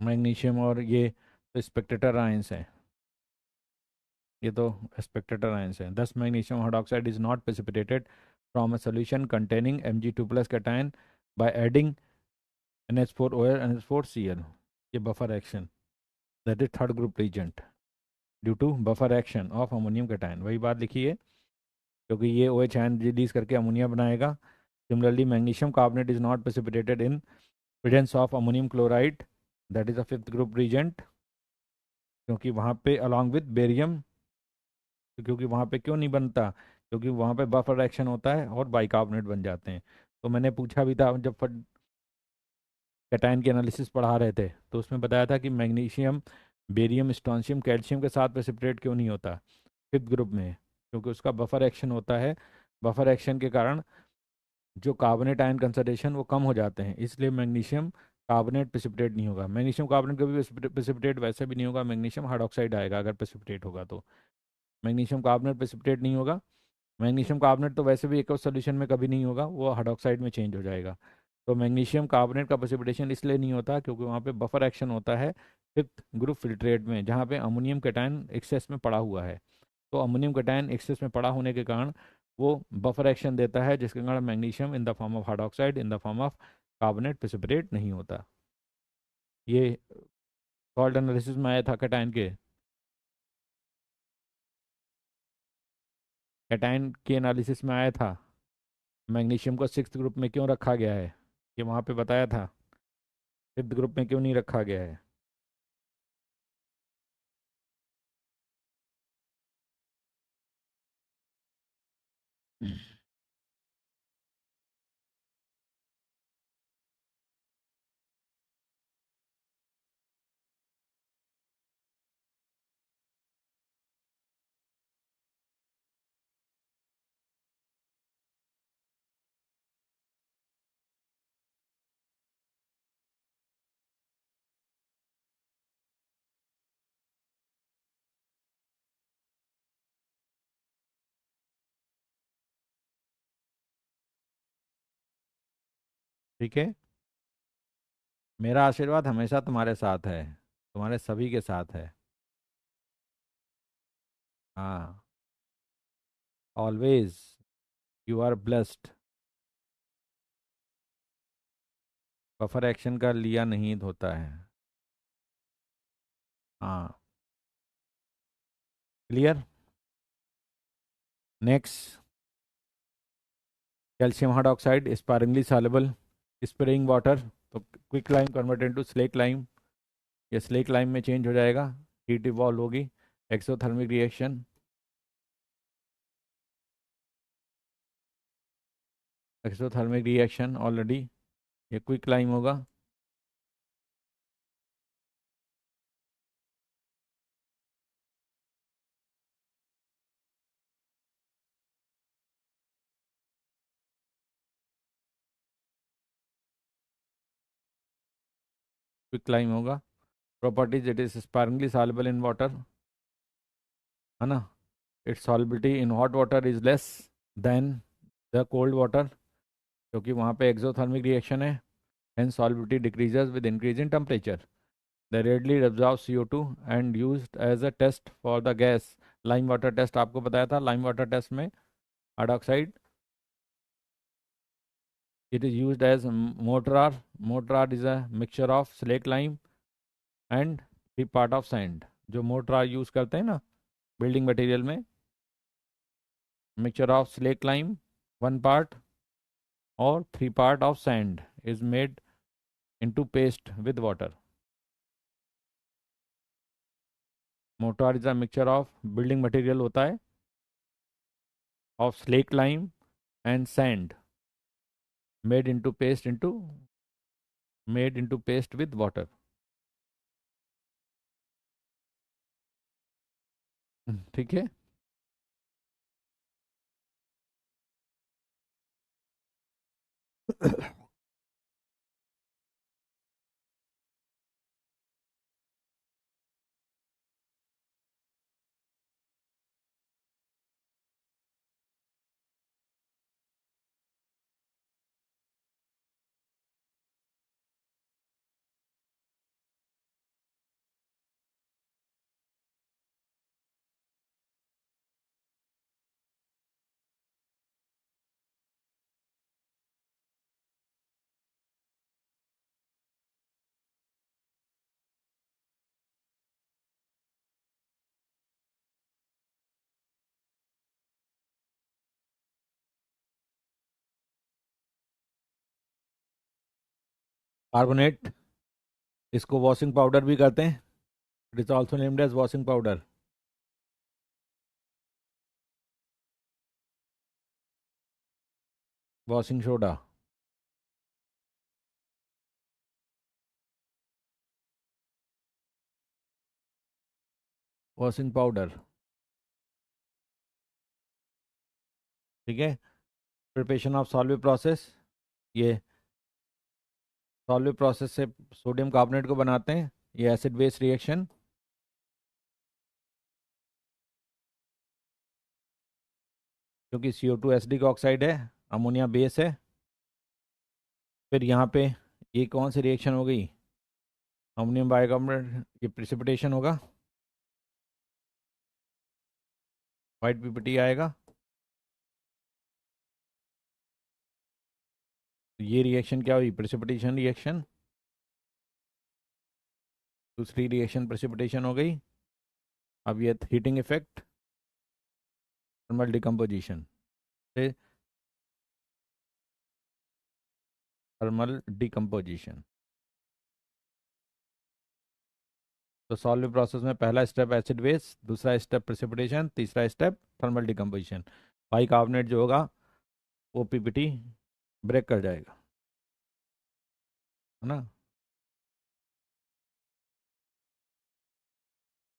मैग्नीशियम और ये तो स्पेक्टेटर आयंस हैं, ये तो स्पेक्टेटर आयंस हैं। Thus magnesium hydroxide is not precipitated from a solution containing Mg2+ cation by adding NH4OL NH4Cl। ये buffer action, that is third group reagent due to buffer action of ammonium cation. वही बात लिखी है, क्योंकि ये OH ion release करके ammonia बनाएगा। Similarly magnesium carbonate is not precipitated in presence of ammonium chloride, that is a fifth group reagent, क्योंकि वहाँ पे अलॉन्ग विद बेरियम, क्योंकि वहाँ पे क्यों नहीं बनता, क्योंकि वहाँ पे बफर एक्शन होता है और बाइकार्बोनेट बन जाते हैं। तो मैंने पूछा भी था जब कैटायन की एनालिसिस पढ़ा रहे थे, तो उसमें बताया था कि मैग्नीशियम बेरियम स्ट्रॉन्शियम कैल्शियम के साथ प्रेसिपिटेट क्यों नहीं होता फिफ्थ ग्रुप में, क्योंकि उसका बफर एक्शन होता है। बफर एक्शन के कारण जो कार्बोनेट आयन कंसंट्रेशन वो कम हो जाते हैं, इसलिए मैग्नीशियम कार्बोनेट प्रेसिपिटेट नहीं होगा। मैग्नीशियम कार्बोनेट कभी प्रेसिपिटेट वैसे भी नहीं होगा, मैग्नीशियम हाइड्रोक्साइड आएगा अगर प्रेसिपिटेट होगा तो। मैग्नीशियम कार्बोनेट प्रेसिपिटेट नहीं होगा। मैग्नीशियम कार्बोनेट तो वैसे भी एक सोल्यूशन में कभी नहीं होगा, वो हाइड्रोक्साइड में चेंज हो जाएगा। तो मैग्नीशियम कार्बोनेट का प्रेसिपिटेशन इसलिए नहीं होता क्योंकि वहाँ पे बफर एक्शन होता है फिफ्थ ग्रुप फिल्ट्रेट में, जहाँ पे अमोनियम कैटायन एक्सेस में पड़ा हुआ है। तो अमोनियम कैटायन एक्सेस में पड़ा होने के कारण वो बफर एक्शन देता है, जिसके कारण magnesium in the form of hydroxide in the form of carbonate precipitate नहीं होता। ये सॉल्ट एनालिसिस में आया था कैटायन के, कैटायन के एनालिसिस में आया था मैग्नीशियम को सिक्स्थ ग्रुप में क्यों रखा गया है, ये वहाँ पे बताया था। फिफ्थ ग्रुप में क्यों नहीं रखा गया है। ठीक है, मेरा आशीर्वाद हमेशा तुम्हारे साथ है, तुम्हारे सभी के साथ है। हाँ, always, you are blessed. Buffer action का लिया नहीं होता है। हाँ, clear. Next, calcium hydroxide sparkly soluble spraying water, तो quick lime convert into slake lime, ये स्लेक लाइम में चेंज हो जाएगा, हीट इवॉल्व होगी, exothermic reaction, exothermic reaction already, ये क्विक लाइम होगा। क्विक लाइम होगा। Properties, it is sparkly soluble in water, है ना। Its solubility in hot water is less then the cold water, क्योंकि वहाँ पे एक्सोथर्मिक रिएक्शन है, hence solubility decreases with increase in temperature. They readily absorb CO2 and used as a test for the gas. Lime water test आपको बताया था, lime water test में hydroxide, it is used as mortar. Mortar is a mixture of slaked lime and 3 part of sand. जो mortar use करते हैं ना building material में, mixture of slack lime 1 part और 3 part of sand is made into paste with water. Mortar is a mixture of building material होता है of slaked lime and sand made into paste with water. ठीक है। Carbonate, इसको washing powder भी कहते हैं, it is also named as washing powder. Washing soda, washing powder, ठीक है। प्रिपरेशन ऑफ सॉल्व प्रोसेस, ये सॉल्व प्रोसेस से सोडियम कार्बोनेट को बनाते हैं, ये एसिड बेस रिएक्शन, क्योंकि CO2 एसिडिक ऑक्साइड है, अमोनिया बेस है। फिर यहाँ पे ये कौन सी रिएक्शन हो गई, अमोनियम बाइकार्बोनेट, ये प्रिसिपिटेशन होगा, वाइट पीपीटी आएगा। तो ये रिएक्शन क्या हुई, प्रिसिपिटेशन रिएक्शन। दूसरी रिएक्शन प्रिसिपिटेशन हो गई। अब ये हीटिंग इफेक्ट, थर्मल डिकम्पोजिशन से, थर्मल डिकम्पोजिशन। तो सॉल्व प्रोसेस में पहला स्टेप एसिड बेस, दूसरा स्टेप प्रिसिपिटेशन, तीसरा स्टेप थर्मल डिकम्पोजिशन। बाइकार्बोनेट जो होगा वो पीपीटी ब्रेक कर जाएगा, है ना।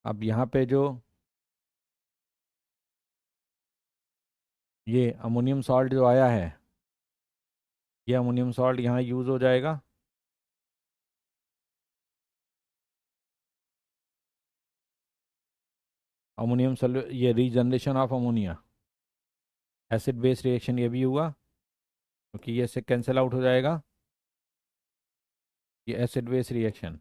अब यहाँ पे जो ये अमोनियम सॉल्ट जो आया है, ये अमोनियम सॉल्ट यहाँ यूज़ हो जाएगा। अमोनियम सॉल्व, ये regeneration of ammonia, acid base reaction ये भी हुआ, क्योंकि ये से कैंसिल आउट हो जाएगा, ये acid base reaction.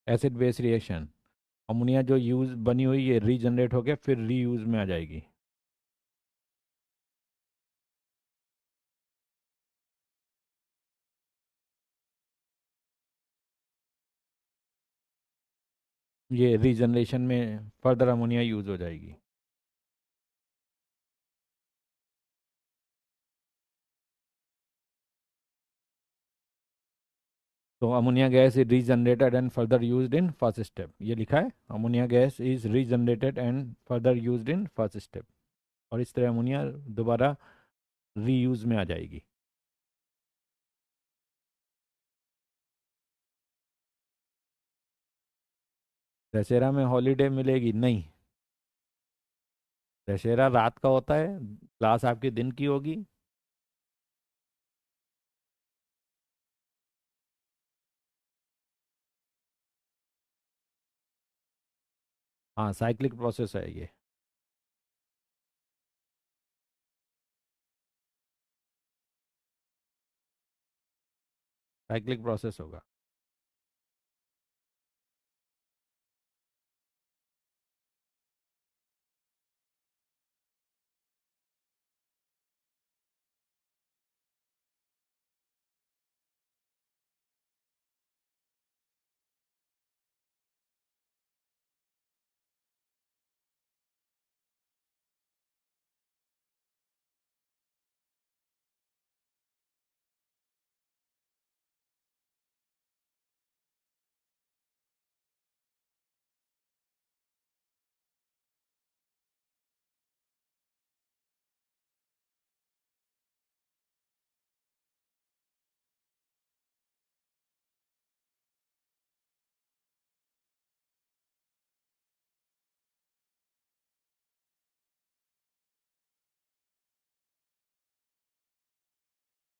Acid base reaction, ammonia जो यूज बनी हुई ये रीजनरेट होकर फिर रीयूज में आ जाएगी। ये रीजनरेशन में फर्दर अमोनिया यूज हो जाएगी। तो ammonia gas is regenerated and further used in first step, ये लिखा है, ammonia gas is regenerated and further used in first step. और इस तरह अमोनिया दोबारा रीयूज में आ जाएगी। दशहरा में हॉलीडे मिलेगी नहीं, दशहरा रात का होता है, क्लास आपके दिन की होगी। हाँ साइक्लिक प्रोसेस है ये। साइक्लिक प्रोसेस होगा।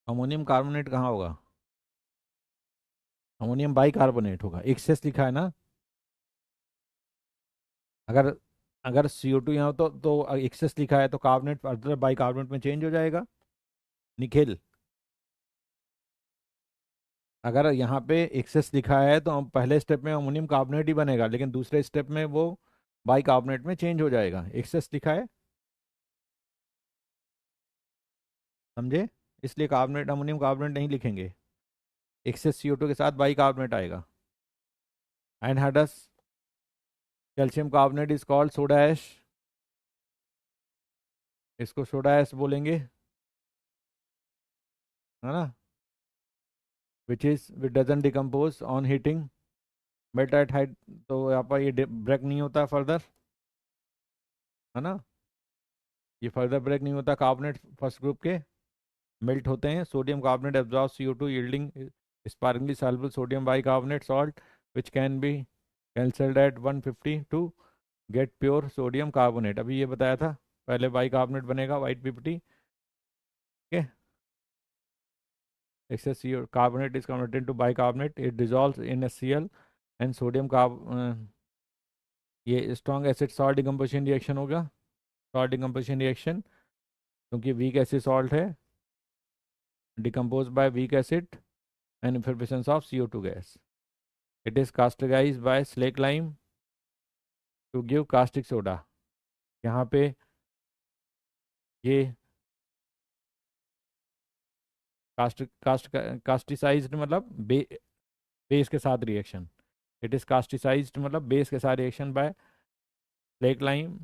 अमोनियम कार्बोनेट कहाँ होगा? अमोनियम बाई कार्बोनेट होगा, एक्सेस लिखा है ना। अगर अगर CO2 यहाँ तो एक्सेस लिखा है तो कार्बोनेट फर्दर बाई कार्बोनेट में चेंज हो जाएगा। निखिल, अगर यहाँ पे एक्सेस लिखा है तो हम पहले स्टेप में अमोनियम कार्बोनेट ही बनेगा, लेकिन दूसरे स्टेप में वो बाई कार्बोनेट में चेंज हो जाएगा, एक्सेस लिखा है, समझे? इसलिए कार्बोनेट अमोनियम कार्बोनेट नहीं लिखेंगे, एक्सेस CO2 के साथ बाई कार्बोनेट आएगा। Anhydrous calcium carbonate is called soda ash, इसको सोडा ऐश बोलेंगे, है ना, which doesn't decompose on heating, melt at height. तो यहाँ पर ये ब्रेक नहीं होता फर्दर, है ना, ये फर्दर ब्रेक नहीं होता, कार्बोनेट फर्स्ट ग्रुप के मेल्ट होते हैं, sodium carbonate absorb CO2 yielding sparingly soluble sodium bicarbonate salt which can be cancelled at 150 to get pure sodium carbonate। अभी ये बताया था, पहले बाइकार्बोनेट बनेगा white PPT, ठीक है। excess CO carbonate is converted into bicarbonate, it dissolves in HCl and sodium carb ये strong acid salt decomposition reaction होगा, सॉल्ट डिकम्पोजिशन रिएक्शन, क्योंकि वीक एसिड सॉल्ट है, decomposed by weak acid and effervescence of CO2 gas. It is causticized by slake lime to give caustic soda। यहाँ पे ये कास्टिसाइज्ड मतलब base के साथ reaction, it is कास्टिसाइज्ड मतलब बेस के साथ reaction by slack lime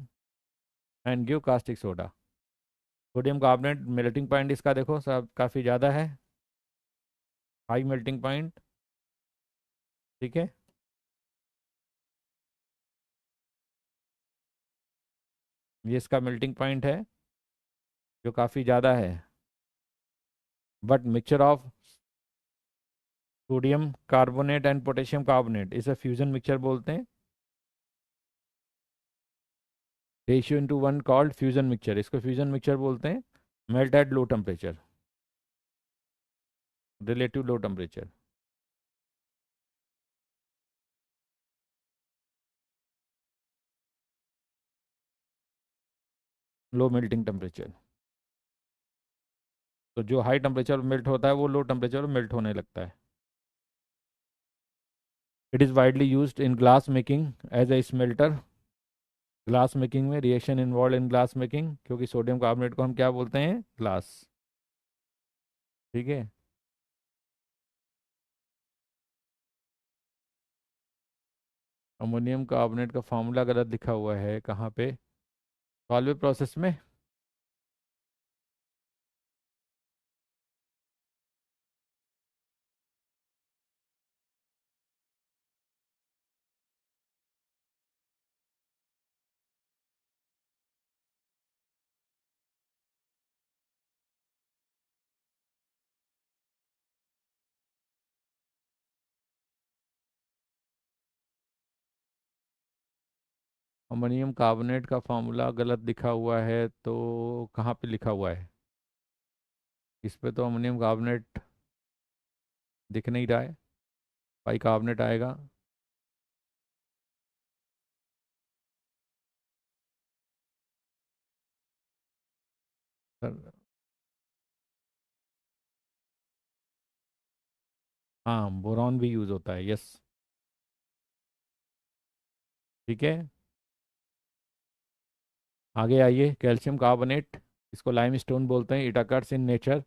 and give caustic soda. Sodium carbonate melting point इसका देखो सब काफ़ी ज़्यादा है, हाई मेल्टिंग पॉइंट, ठीक है। ये इसका मेल्टिंग पॉइंट है जो काफ़ी ज़्यादा है, but mixture of sodium carbonate and potassium carbonate इसे फ्यूजन मिक्सचर बोलते हैं, ratio into one called fusion mixture, इसको फ्यूजन मिक्सचर बोलते हैं। Melt at low temperature, relative low temperature, low melting temperature. तो जो हाई टेम्परेचर मेल्ट होता है वो लो टेम्परेचर मेल्ट होने लगता है। It is widely used in glass making as a smelter. Glass making में reaction involve in glass making, क्योंकि सोडियम कार्बोनेट को हम क्या बोलते हैं, ग्लास। ठीक है। अमोनियम कार्बोनेट का फार्मूला गलत लिखा हुआ है कहाँ पे, सॉल्व प्रोसेस में। अमोनियम कार्बोनेट का फार्मूला गलत लिखा हुआ है, तो कहाँ पे लिखा हुआ है, इस पे तो अमोनियम कार्बोनेट दिख नहीं रहा है, बाई कार्बोनेट आएगा। सर, हाँ बोरॉन भी यूज़ होता है, यस। ठीक है, आगे आइए। कैल्शियम कार्बोनेट, इसको लाइम स्टोन बोलते हैं। It occurs in nature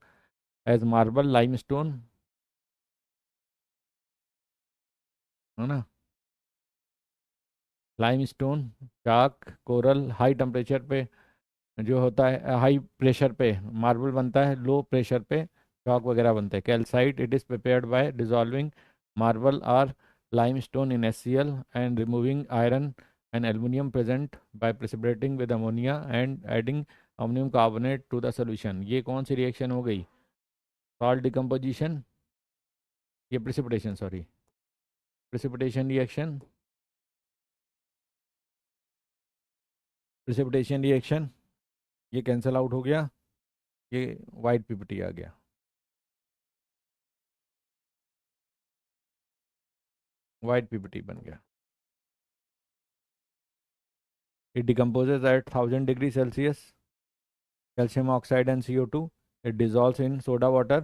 as marble limestone, है ना। Limestone, chalk, coral, high temperature पे जो होता है, हाई प्रेशर पे मार्बल बनता है, लो प्रेशर पे चॉक वगैरह बनते हैं। Calcite, it is prepared by dissolving marble or limestone in HCl and removing iron and aluminium present by precipitating with ammonia and adding ammonium carbonate to the solution. ये कौन सी reaction हो गई, salt decomposition, ये precipitation, sorry, precipitation reaction, precipitation reaction. ये cancel out हो गया, ये वाइट पीपीटी आ गया, वाइट पीपीटी बन गया। It decomposes at 1000 degrees Celsius, calcium oxide and CO2. It dissolves in soda water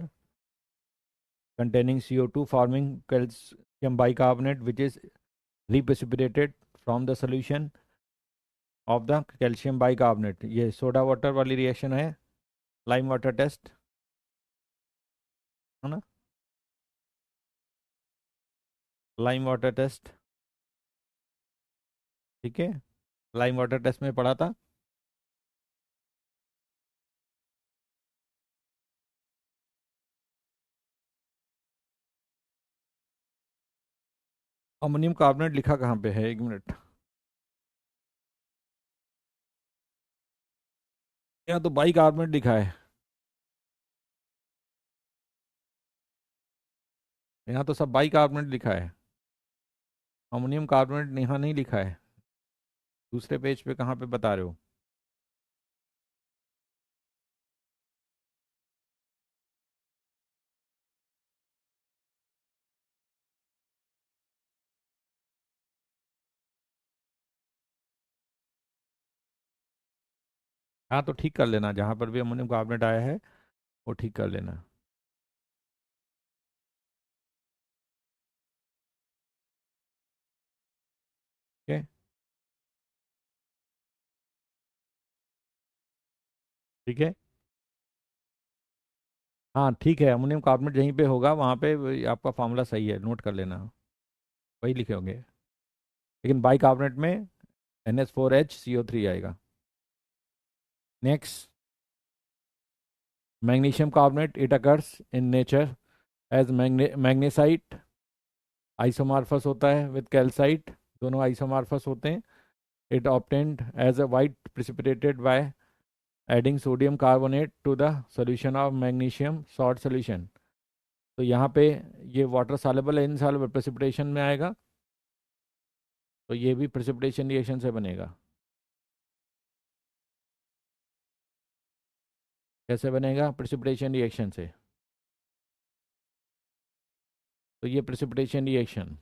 containing CO2, forming calcium bicarbonate, which is reprecipitated from the solution of the calcium bicarbonate. ये soda water वाली reaction है, lime water test, है ना, lime water test. ठीक है, lime water test में पढ़ा था। अमोनियम कार्बोनेट लिखा कहाँ पे है, एक मिनट। यहाँ तो बाई कार्बोनेट लिखा है, यहाँ तो सब बाई कार्बोनेट लिखा है, अमोनियम कार्बोनेट यहाँ नहीं लिखा है। दूसरे पेज पे कहाँ पे बता रहे हो। हाँ तो ठीक कर लेना, जहाँ पर भी अमोनियम कार्बोनेट आया है वो ठीक कर लेना। ठीक है, ठीक है। हाँ ठीक है, अमोनियम कार्बोनेट जहीं पे होगा वहाँ पे आपका फार्मूला सही है, नोट कर लेना, वही लिखे होंगे। लेकिन बाई कार्बोनेट में NH4HCO3 आएगा। Next, magnesium carbonate, it occurs in nature as magnesite, isomorphous होता है विद कैल्साइट, दोनों आइसोमार्फस होते हैं। It obtained as a white precipitated by adding sodium carbonate to the solution of magnesium salt solution. तो यहाँ पे ये वाटर सॉल्युबल है, इनसॉल्युबल प्रेसिपिटेशन में आएगा, तो ये भी प्रेसिपिटेशन रिएक्शन से बनेगा। कैसे बनेगा, प्रेसिपिटेशन रिएक्शन से। तो ये प्रेसिपिटेशन रिएक्शन,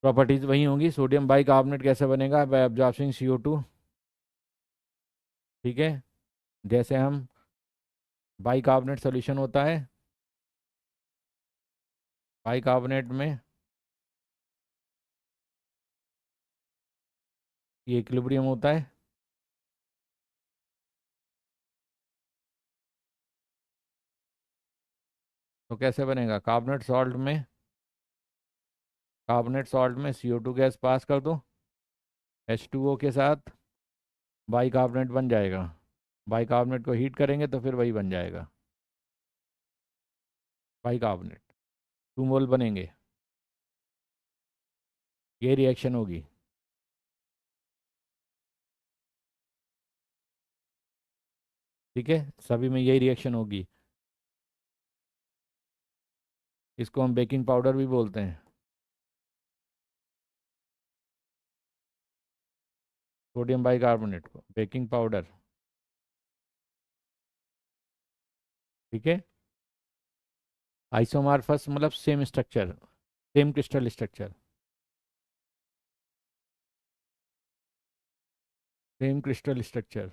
प्रॉपर्टीज वही होंगी। सोडियम बाई कार्बोनेट कैसे बनेगा, बाय एब्जॉर्बिंग CO2। ठीक है, जैसे हम बाइकार्बोनेट सॉल्यूशन होता है, बाइकार्बोनेट में ये इक्विलिब्रियम होता है। तो कैसे बनेगा? कार्बोनेट सॉल्ट में CO2 गैस पास कर दो H2O के साथ, बाइकार्बोनेट बन जाएगा। बाइकार्बोनेट को हीट करेंगे तो फिर वही बन जाएगा बाइकार्बोनेट, 2 मोल बनेंगे। ये रिएक्शन होगी। ठीक है, सभी में यही रिएक्शन होगी। इसको हम बेकिंग पाउडर भी बोलते हैं। सोडियम बाइकार्बोनेट को बेकिंग पाउडर। ठीक है, आइसोमॉर्फस मतलब same structure, same crystal structure, same crystal structure.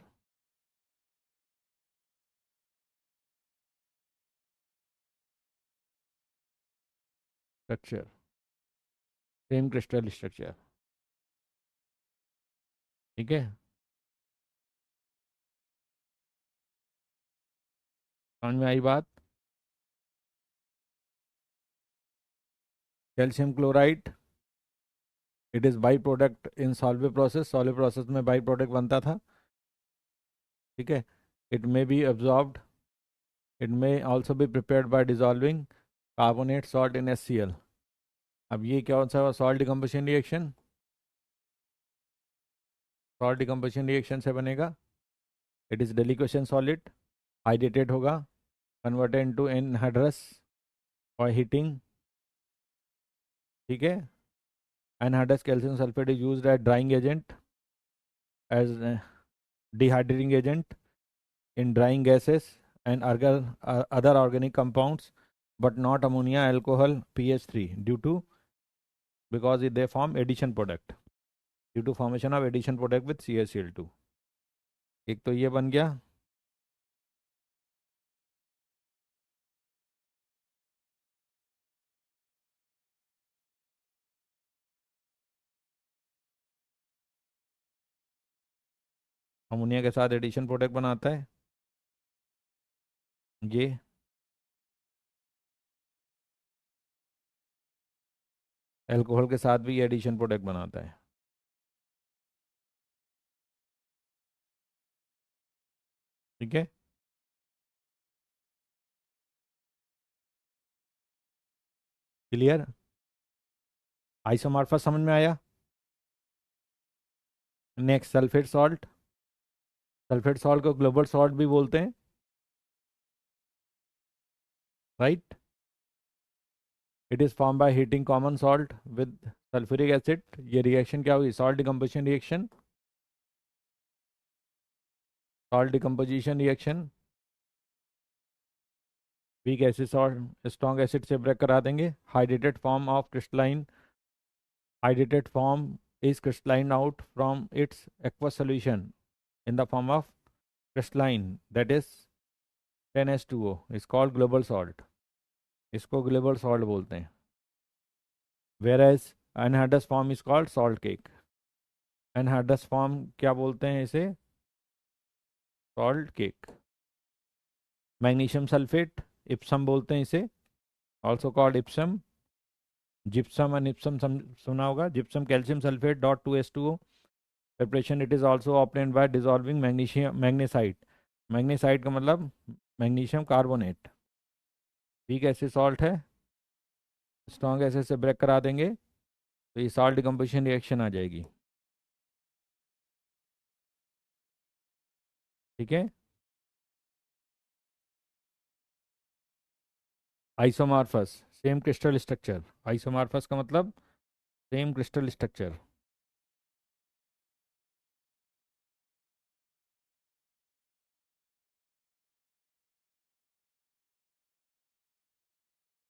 Structure, same crystal structure. ठीक है, समझ में आई बात? Calcium chloride, it is by product in Solvay process, Solvay process में बाई प्रोडक्ट बनता था। ठीक है, it may be absorbed, it may also be prepared by dissolving carbonate salt in HCl। अब ये क्या होता है? Salt decomposition reaction, salt decomposition reaction से बनेगा। It is deliquescent solid, hydrated होगा, कन्वर्टेड इनटू एनहाइड्रस और हीटिंग। ठीक है, anhydrous calcium sulphate is used as drying agent, as dehydrating agent in drying gases and other organic compounds, but not ammonia, alcohol, pH3 due to, because they form addition product, due to formation of addition product with CaCl2। एक तो ये बन गया। Ammonia के साथ addition product बनाता है ये। अल्कोहल के साथ भी एडिशन प्रोडक्ट बनाता है। ठीक है, क्लियर? आइसोमॉर्फस समझ में आया? Next sulphate salt, sulphate salt को ग्लोबल सॉल्ट भी बोलते हैं, right? It is form by heating common salt with sulphuric acid. ये रिएक्शन क्या हुई? Salt decomposition reaction, salt decomposition reaction. Weak acid और स्ट्रॉन्ग एसिड से ब्रेक करा देंगे। Hydrated form of crystalline, hydrated form is crystalline out from its aqueous solution in the form of crystalline, that is 10H2O, is called global salt। इसको global salt बोलते हैं। whereas anhydrous form is called salt cake। anhydrous form क्या बोलते हैं इसे? salt cake। Magnesium sulphate, Epson बोलते हैं इसे, also called Epson. Gypsum and Epson सुना होगा। Gypsum calcium sulphate dot 2H2O preparation, it is also obtained by dissolving magnesium magnesite। Magnesite का मतलब मैग्नीशियम कार्बोनेट। ठीक है, ऐसे सॉल्ट है, स्ट्रॉन्ग एसिड से ब्रेक करा देंगे तो ये सॉल्ट डिकम्पोजिशन रिएक्शन आ जाएगी। ठीक है, isomorphous, same crystal structure. Isomorphous का मतलब सेम क्रिस्टल स्ट्रक्चर,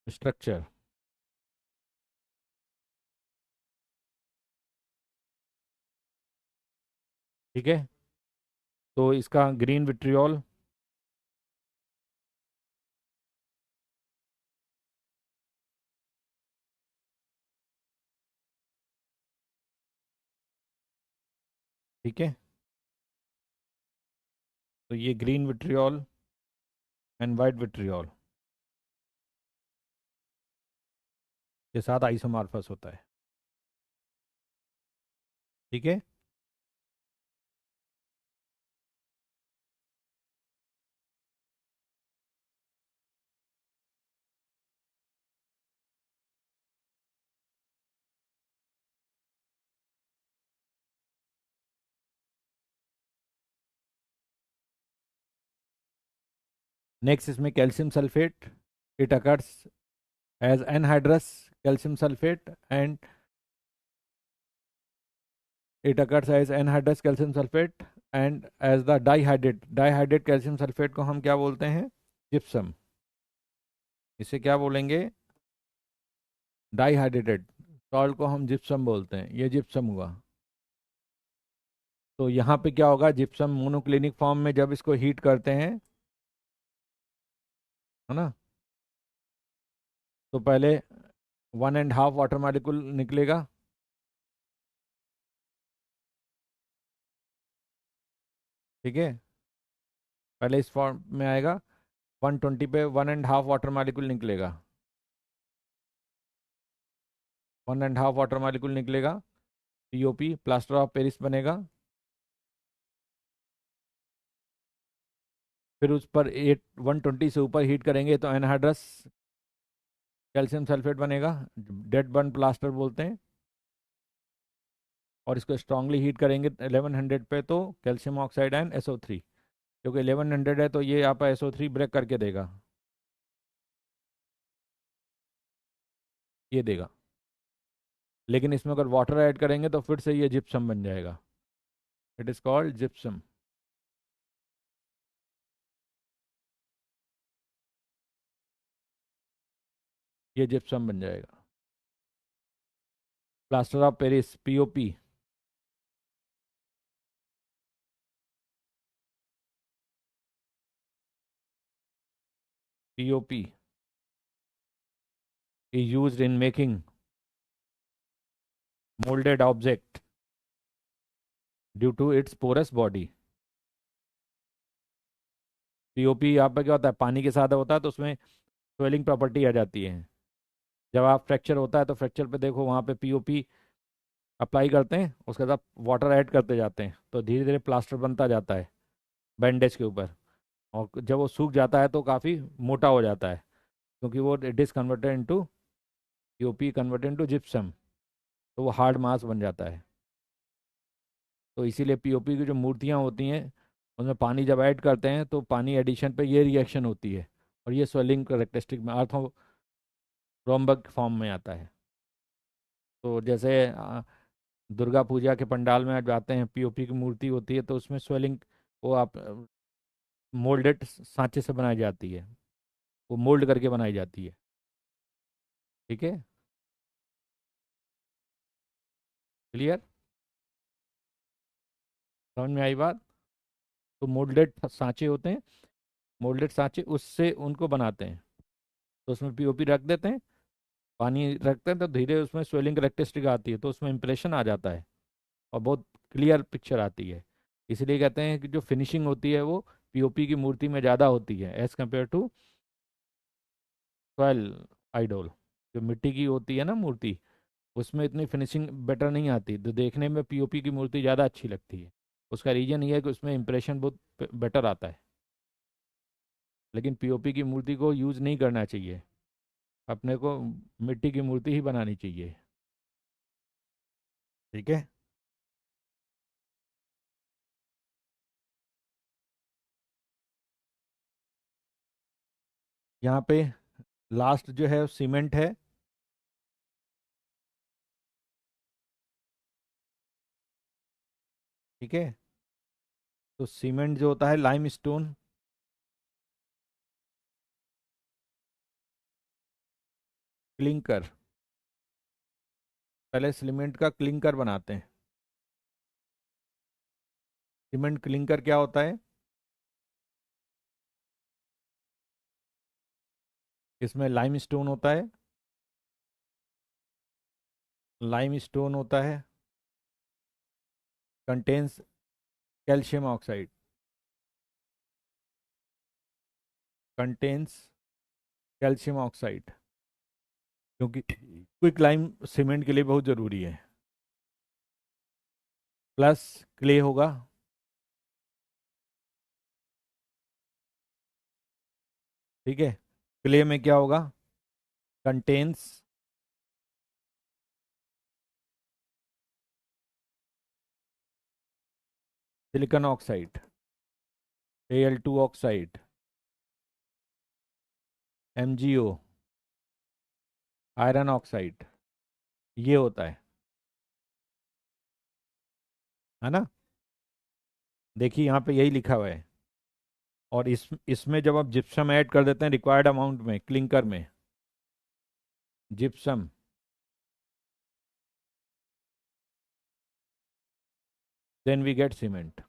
स्ट्रक्चर। ठीक है, तो इसका ग्रीन विट्रियोल, ठीक है, तो ये green vitriol and white vitriol के साथ आइसोमॉर्फस होता है। ठीक है, नेक्स्ट इसमें calcium sulphate, it occurs as anhydrous calcium sulfate and it occurs as anhydrous calcium sulfate and as the dihydrate calcium sulfate को हम क्या बोलते हैं, जिप्सम। इसे क्या बोलेंगे, डाइहाइड्रेटेड सॉल्ट को हम जिप्सम बोलते हैं, ये जिप्सम हुआ। तो यहाँ पे क्या होगा, जिप्सम मोनोक्लिनिक फॉर्म में जब इसको हीट करते हैं, है ना, तो पहले 1.5 वाटर मॉलिक्यूल निकलेगा, ठीक है, पहले इस फॉर्म में आएगा, 120 पे 1.5 वाटर मॉलिक्यूल निकलेगा, 1.5 वाटर मॉलिक्यूल निकलेगा, पीओपी प्लास्टर ऑफ पेरिस बनेगा। फिर उस पर 120 से ऊपर हीट करेंगे तो एनहाइड्रस कैल्शियम सल्फेट बनेगा, डेड बर्न प्लास्टर बोलते हैं। और इसको स्ट्रांगली हीट करेंगे 1100 पे तो कैल्शियम ऑक्साइड एंड SO3, क्योंकि 1100 है तो ये आपका SO3 ब्रेक करके देगा, ये देगा। लेकिन इसमें अगर वाटर ऐड करेंगे तो फिर से ये जिप्सम बन जाएगा, इट इज़ कॉल्ड जिप्सम। ये जिप्सम बन जाएगा। Plaster of Paris, POP, POP is used in making molded object due to its porous body। POP यहाँ पर क्या होता है, पानी के साथ होता है तो उसमें स्वेलिंग प्रॉपर्टी आ जाती है। जब आप फ्रैक्चर होता है तो फ्रैक्चर पे देखो वहाँ पे पीओपी अप्लाई करते हैं, उसके साथ वाटर ऐड करते जाते हैं तो धीरे धीरे प्लास्टर बनता जाता है बैंडेज के ऊपर। और जब वो सूख जाता है तो काफ़ी मोटा हो जाता है, क्योंकि वो it is converted into POP, converted into gypsum, तो वो हार्ड मास बन जाता है। तो इसीलिए पीओपी की जो मूर्तियाँ होती हैं उसमें पानी जब ऐड करते हैं तो पानी एडिशन पे ये रिएक्शन होती है और ये स्वेलिंग करेक्टरिस्टिक में रोम्बक फॉर्म में आता है। तो जैसे दुर्गा पूजा के पंडाल में आप जाते हैं, पीओपी की मूर्ति होती है तो उसमें स्वेलिंग, वो आप मोल्डेड सांचे से बनाई जाती है, वो मोल्ड करके बनाई जाती है। ठीक है, क्लियर, समझ में आई बात। तो मोल्डेड सांचे होते हैं, मोल्डेड सांचे उससे उनको बनाते हैं, तो उसमें पीओपी रख देते हैं, पानी रखते हैं तो धीरे उसमें स्वेलिंग करेक्टरिस्टिक आती है, तो उसमें इंप्रेशन आ जाता है और बहुत क्लियर पिक्चर आती है। इसलिए कहते हैं कि जो फिनिशिंग होती है वो पीओपी की मूर्ति में ज़्यादा होती है एज कम्पेयर टू सॉयल आइडोल। जो मिट्टी की होती है ना मूर्ति, उसमें इतनी फिनिशिंग बेटर नहीं आती, तो देखने में पीओपी की मूर्ति ज़्यादा अच्छी लगती है। उसका रीज़न ये है कि उसमें इंप्रेशन बहुत बेटर आता है। लेकिन पीओपी की मूर्ति को यूज़ नहीं करना चाहिए, अपने को मिट्टी की मूर्ति ही बनानी चाहिए। ठीक है, यहाँ पे लास्ट जो है सीमेंट है। ठीक है, तो सीमेंट जो होता है लाइम स्टोन, क्लिंकर, पहले सीमेंट का क्लिंकर बनाते हैं। सीमेंट क्लिंकर क्या होता है, इसमें लाइम स्टोन होता है, लाइम स्टोन होता है, contains calcium oxide contains calcium oxide, क्योंकि क्विक लाइम सीमेंट के लिए बहुत ज़रूरी है। प्लस क्ले होगा, ठीक है। क्ले में क्या होगा? Contains silicon oxide, Al2 oxide, MgO, iron oxide, ये होता है ना। देखिए यहाँ पे यही लिखा हुआ है। और इसमें जब आप जिप्सम ऐड कर देते हैं रिक्वायर्ड अमाउंट में, क्लिंकर में gypsum, then we get cement.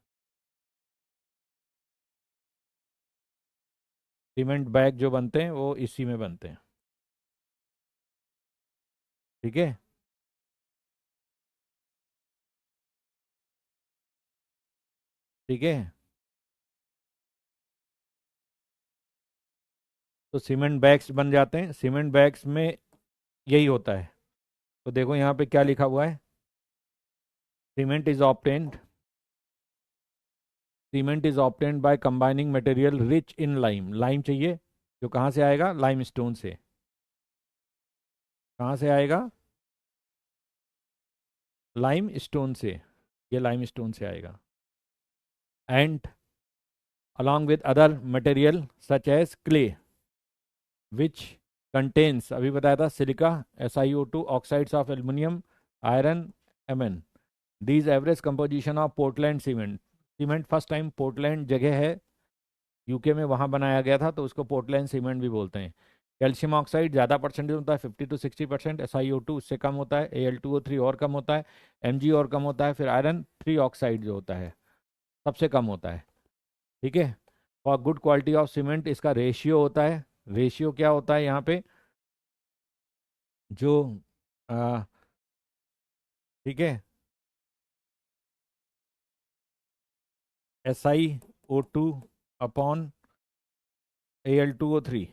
Cement bag जो बनते हैं वो इसी में बनते हैं, ठीक है। ठीक है, तो सीमेंट बैग्स बन जाते हैं। सीमेंट बैग्स में यही होता है। तो देखो यहाँ पे क्या लिखा हुआ है, cement is obtained, cement is obtained by combining material rich in lime. Lime चाहिए, जो कहाँ से आएगा? लाइम स्टोन से। कहाँ से आएगा? लाइम स्टोन से, ये लाइम स्टोन से आएगा। And along with other material such as clay which contains, अभी बताया था, silica, SiO2, oxides of aluminium, iron, Mn। these average composition of Portland cement. Cement first time Portland जगह है UK में, वहाँ बनाया गया था, तो उसको पोर्टलैंड सीमेंट भी बोलते हैं। कैल्शियम ऑक्साइड ज़्यादा परसेंटेज होता है, 50 to 60%। SiO2 उससे कम होता है, Al2O3 और कम होता है, Mg और कम होता है, फिर आयरन 3 ऑक्साइड जो होता है सबसे कम होता है, ठीक है। और गुड क्वालिटी ऑफ सीमेंट इसका रेशियो होता है। रेशियो क्या होता है यहाँ पे? जो आ, ठीक है, SiO2 अपॉन Al2O3,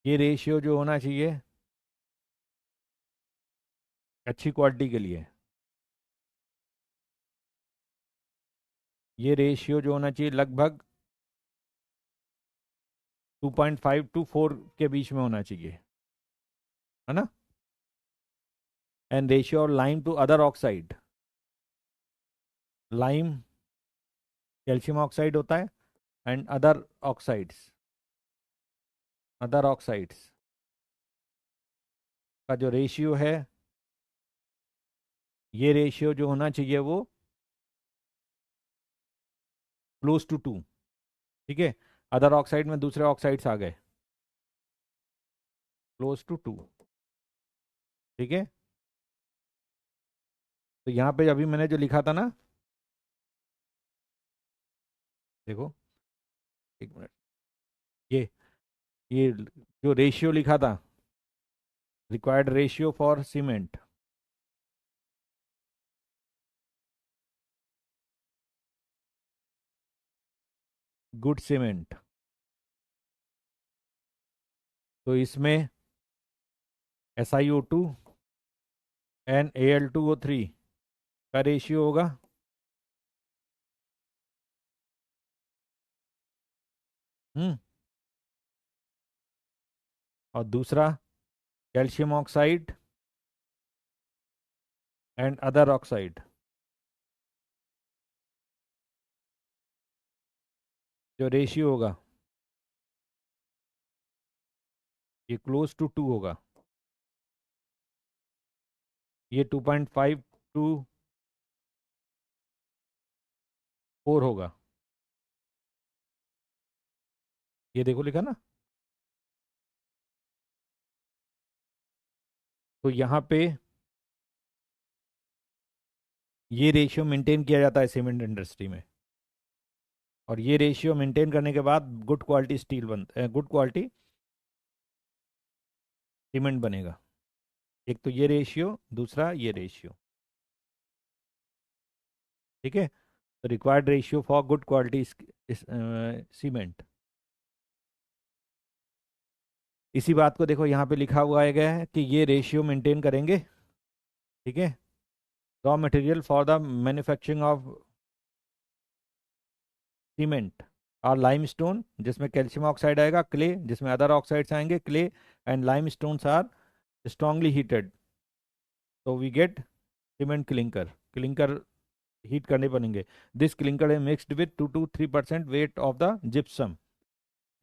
ये रेशियो जो होना चाहिए अच्छी क्वालिटी के लिए, ये रेशियो जो होना चाहिए लगभग 2.5 to 4 के बीच में होना चाहिए, है ना। And ratio of lime to other oxide, lime calcium oxide होता है, एंड अदर ऑक्साइड्स का जो रेशियो है, ये रेशियो जो होना चाहिए वो क्लोज टू 2, ठीक है। अदर ऑक्साइड में दूसरे ऑक्साइड्स आ गए, क्लोज टू 2, ठीक है। तो यहाँ पे अभी मैंने जो लिखा था ना, देखो, एक मिनट, ये ये जो रेशियो लिखा था, required ratio for cement, good cement, तो इसमें SiO2 एंड Al2O3 का रेशियो होगा, हम्म, और दूसरा calcium oxide and other oxide, जो रेशियो होगा ये क्लोज टू 2 होगा, ये 2.5 टू 4 होगा। ये देखो लिखा ना। तो यहाँ पे ये रेशियो मेंटेन किया जाता है सीमेंट इंडस्ट्री में, और ये रेशियो मेंटेन करने के बाद good quality steel good quality cement बनेगा। एक तो ये रेशियो, दूसरा ये रेशियो, ठीक है। Required ratio for good quality cement. इसी बात को देखो यहाँ पे लिखा हुआ है गया है कि ये रेशियो मेंटेन करेंगे, ठीक है। Raw material for the manufacturing of cement और लाइम स्टोन, जिसमें कैल्शियम ऑक्साइड आएगा, क्ले जिसमें अदर ऑक्साइड्स आएंगे, clay and limestones are strongly heated, तो we get cement clinker. Clinker heat करने पड़ेंगे। दिस क्लिंकर है mixed with 2 to 3% weight of the gypsum,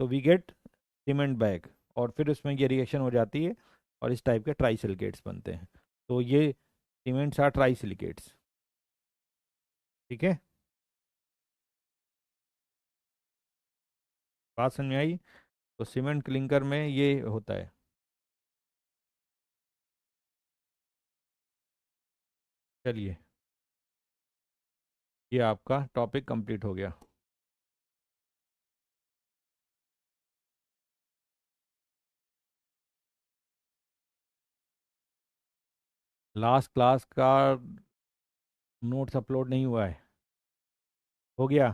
तो वी गेट सीमेंट बैग। और फिर उसमें ये रिएक्शन हो जाती है और इस टाइप के ट्राई सिलिकेट्स बनते हैं। तो ये सीमेंट्स आर ट्राई सिलिकेट्स, ठीक है। बात समझ में आई? तो सीमेंट क्लिंकर में ये होता है। चलिए, ये आपका टॉपिक कंप्लीट हो गया। लास्ट क्लास का नोट्स अपलोड नहीं हुआ है। हो गया?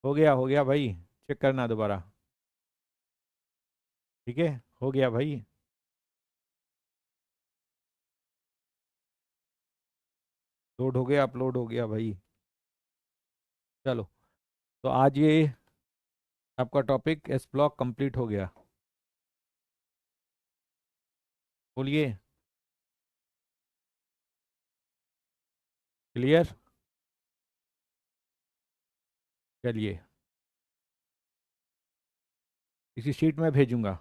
हो गया भाई, चेक करना दोबारा, ठीक है। हो गया भाई। लोड हो गया, अपलोड हो गया भाई। चलो, तो आज ये आपका टॉपिक एस ब्लॉक कंप्लीट हो गया। बोलिए। क्लियर? चलिए, इसी शीट में भेजूंगा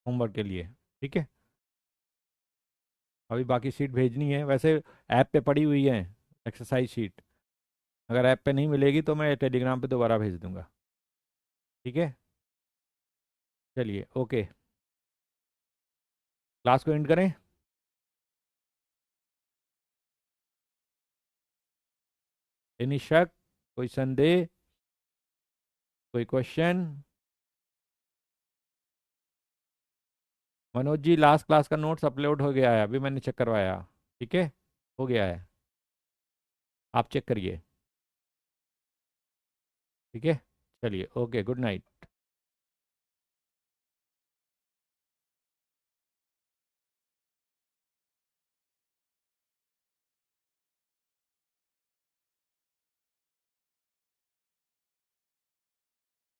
होमवर्क के लिए, ठीक है। अभी बाकी शीट भेजनी है, वैसे ऐप पे पड़ी हुई है एक्सरसाइज शीट। अगर ऐप पे नहीं मिलेगी तो मैं टेलीग्राम पे दोबारा भेज दूंगा, ठीक है। चलिए, ओके, क्लास को एंड करें। एनी शक, कोई संदेह, कोई question? Manoj ji, last class का नोट्स अपलोड हो गया है, अभी मैंने चेक करवाया, ठीक है, हो गया है। आप चेक करिए, ठीक है। चलिए, ओके, गुड नाइट।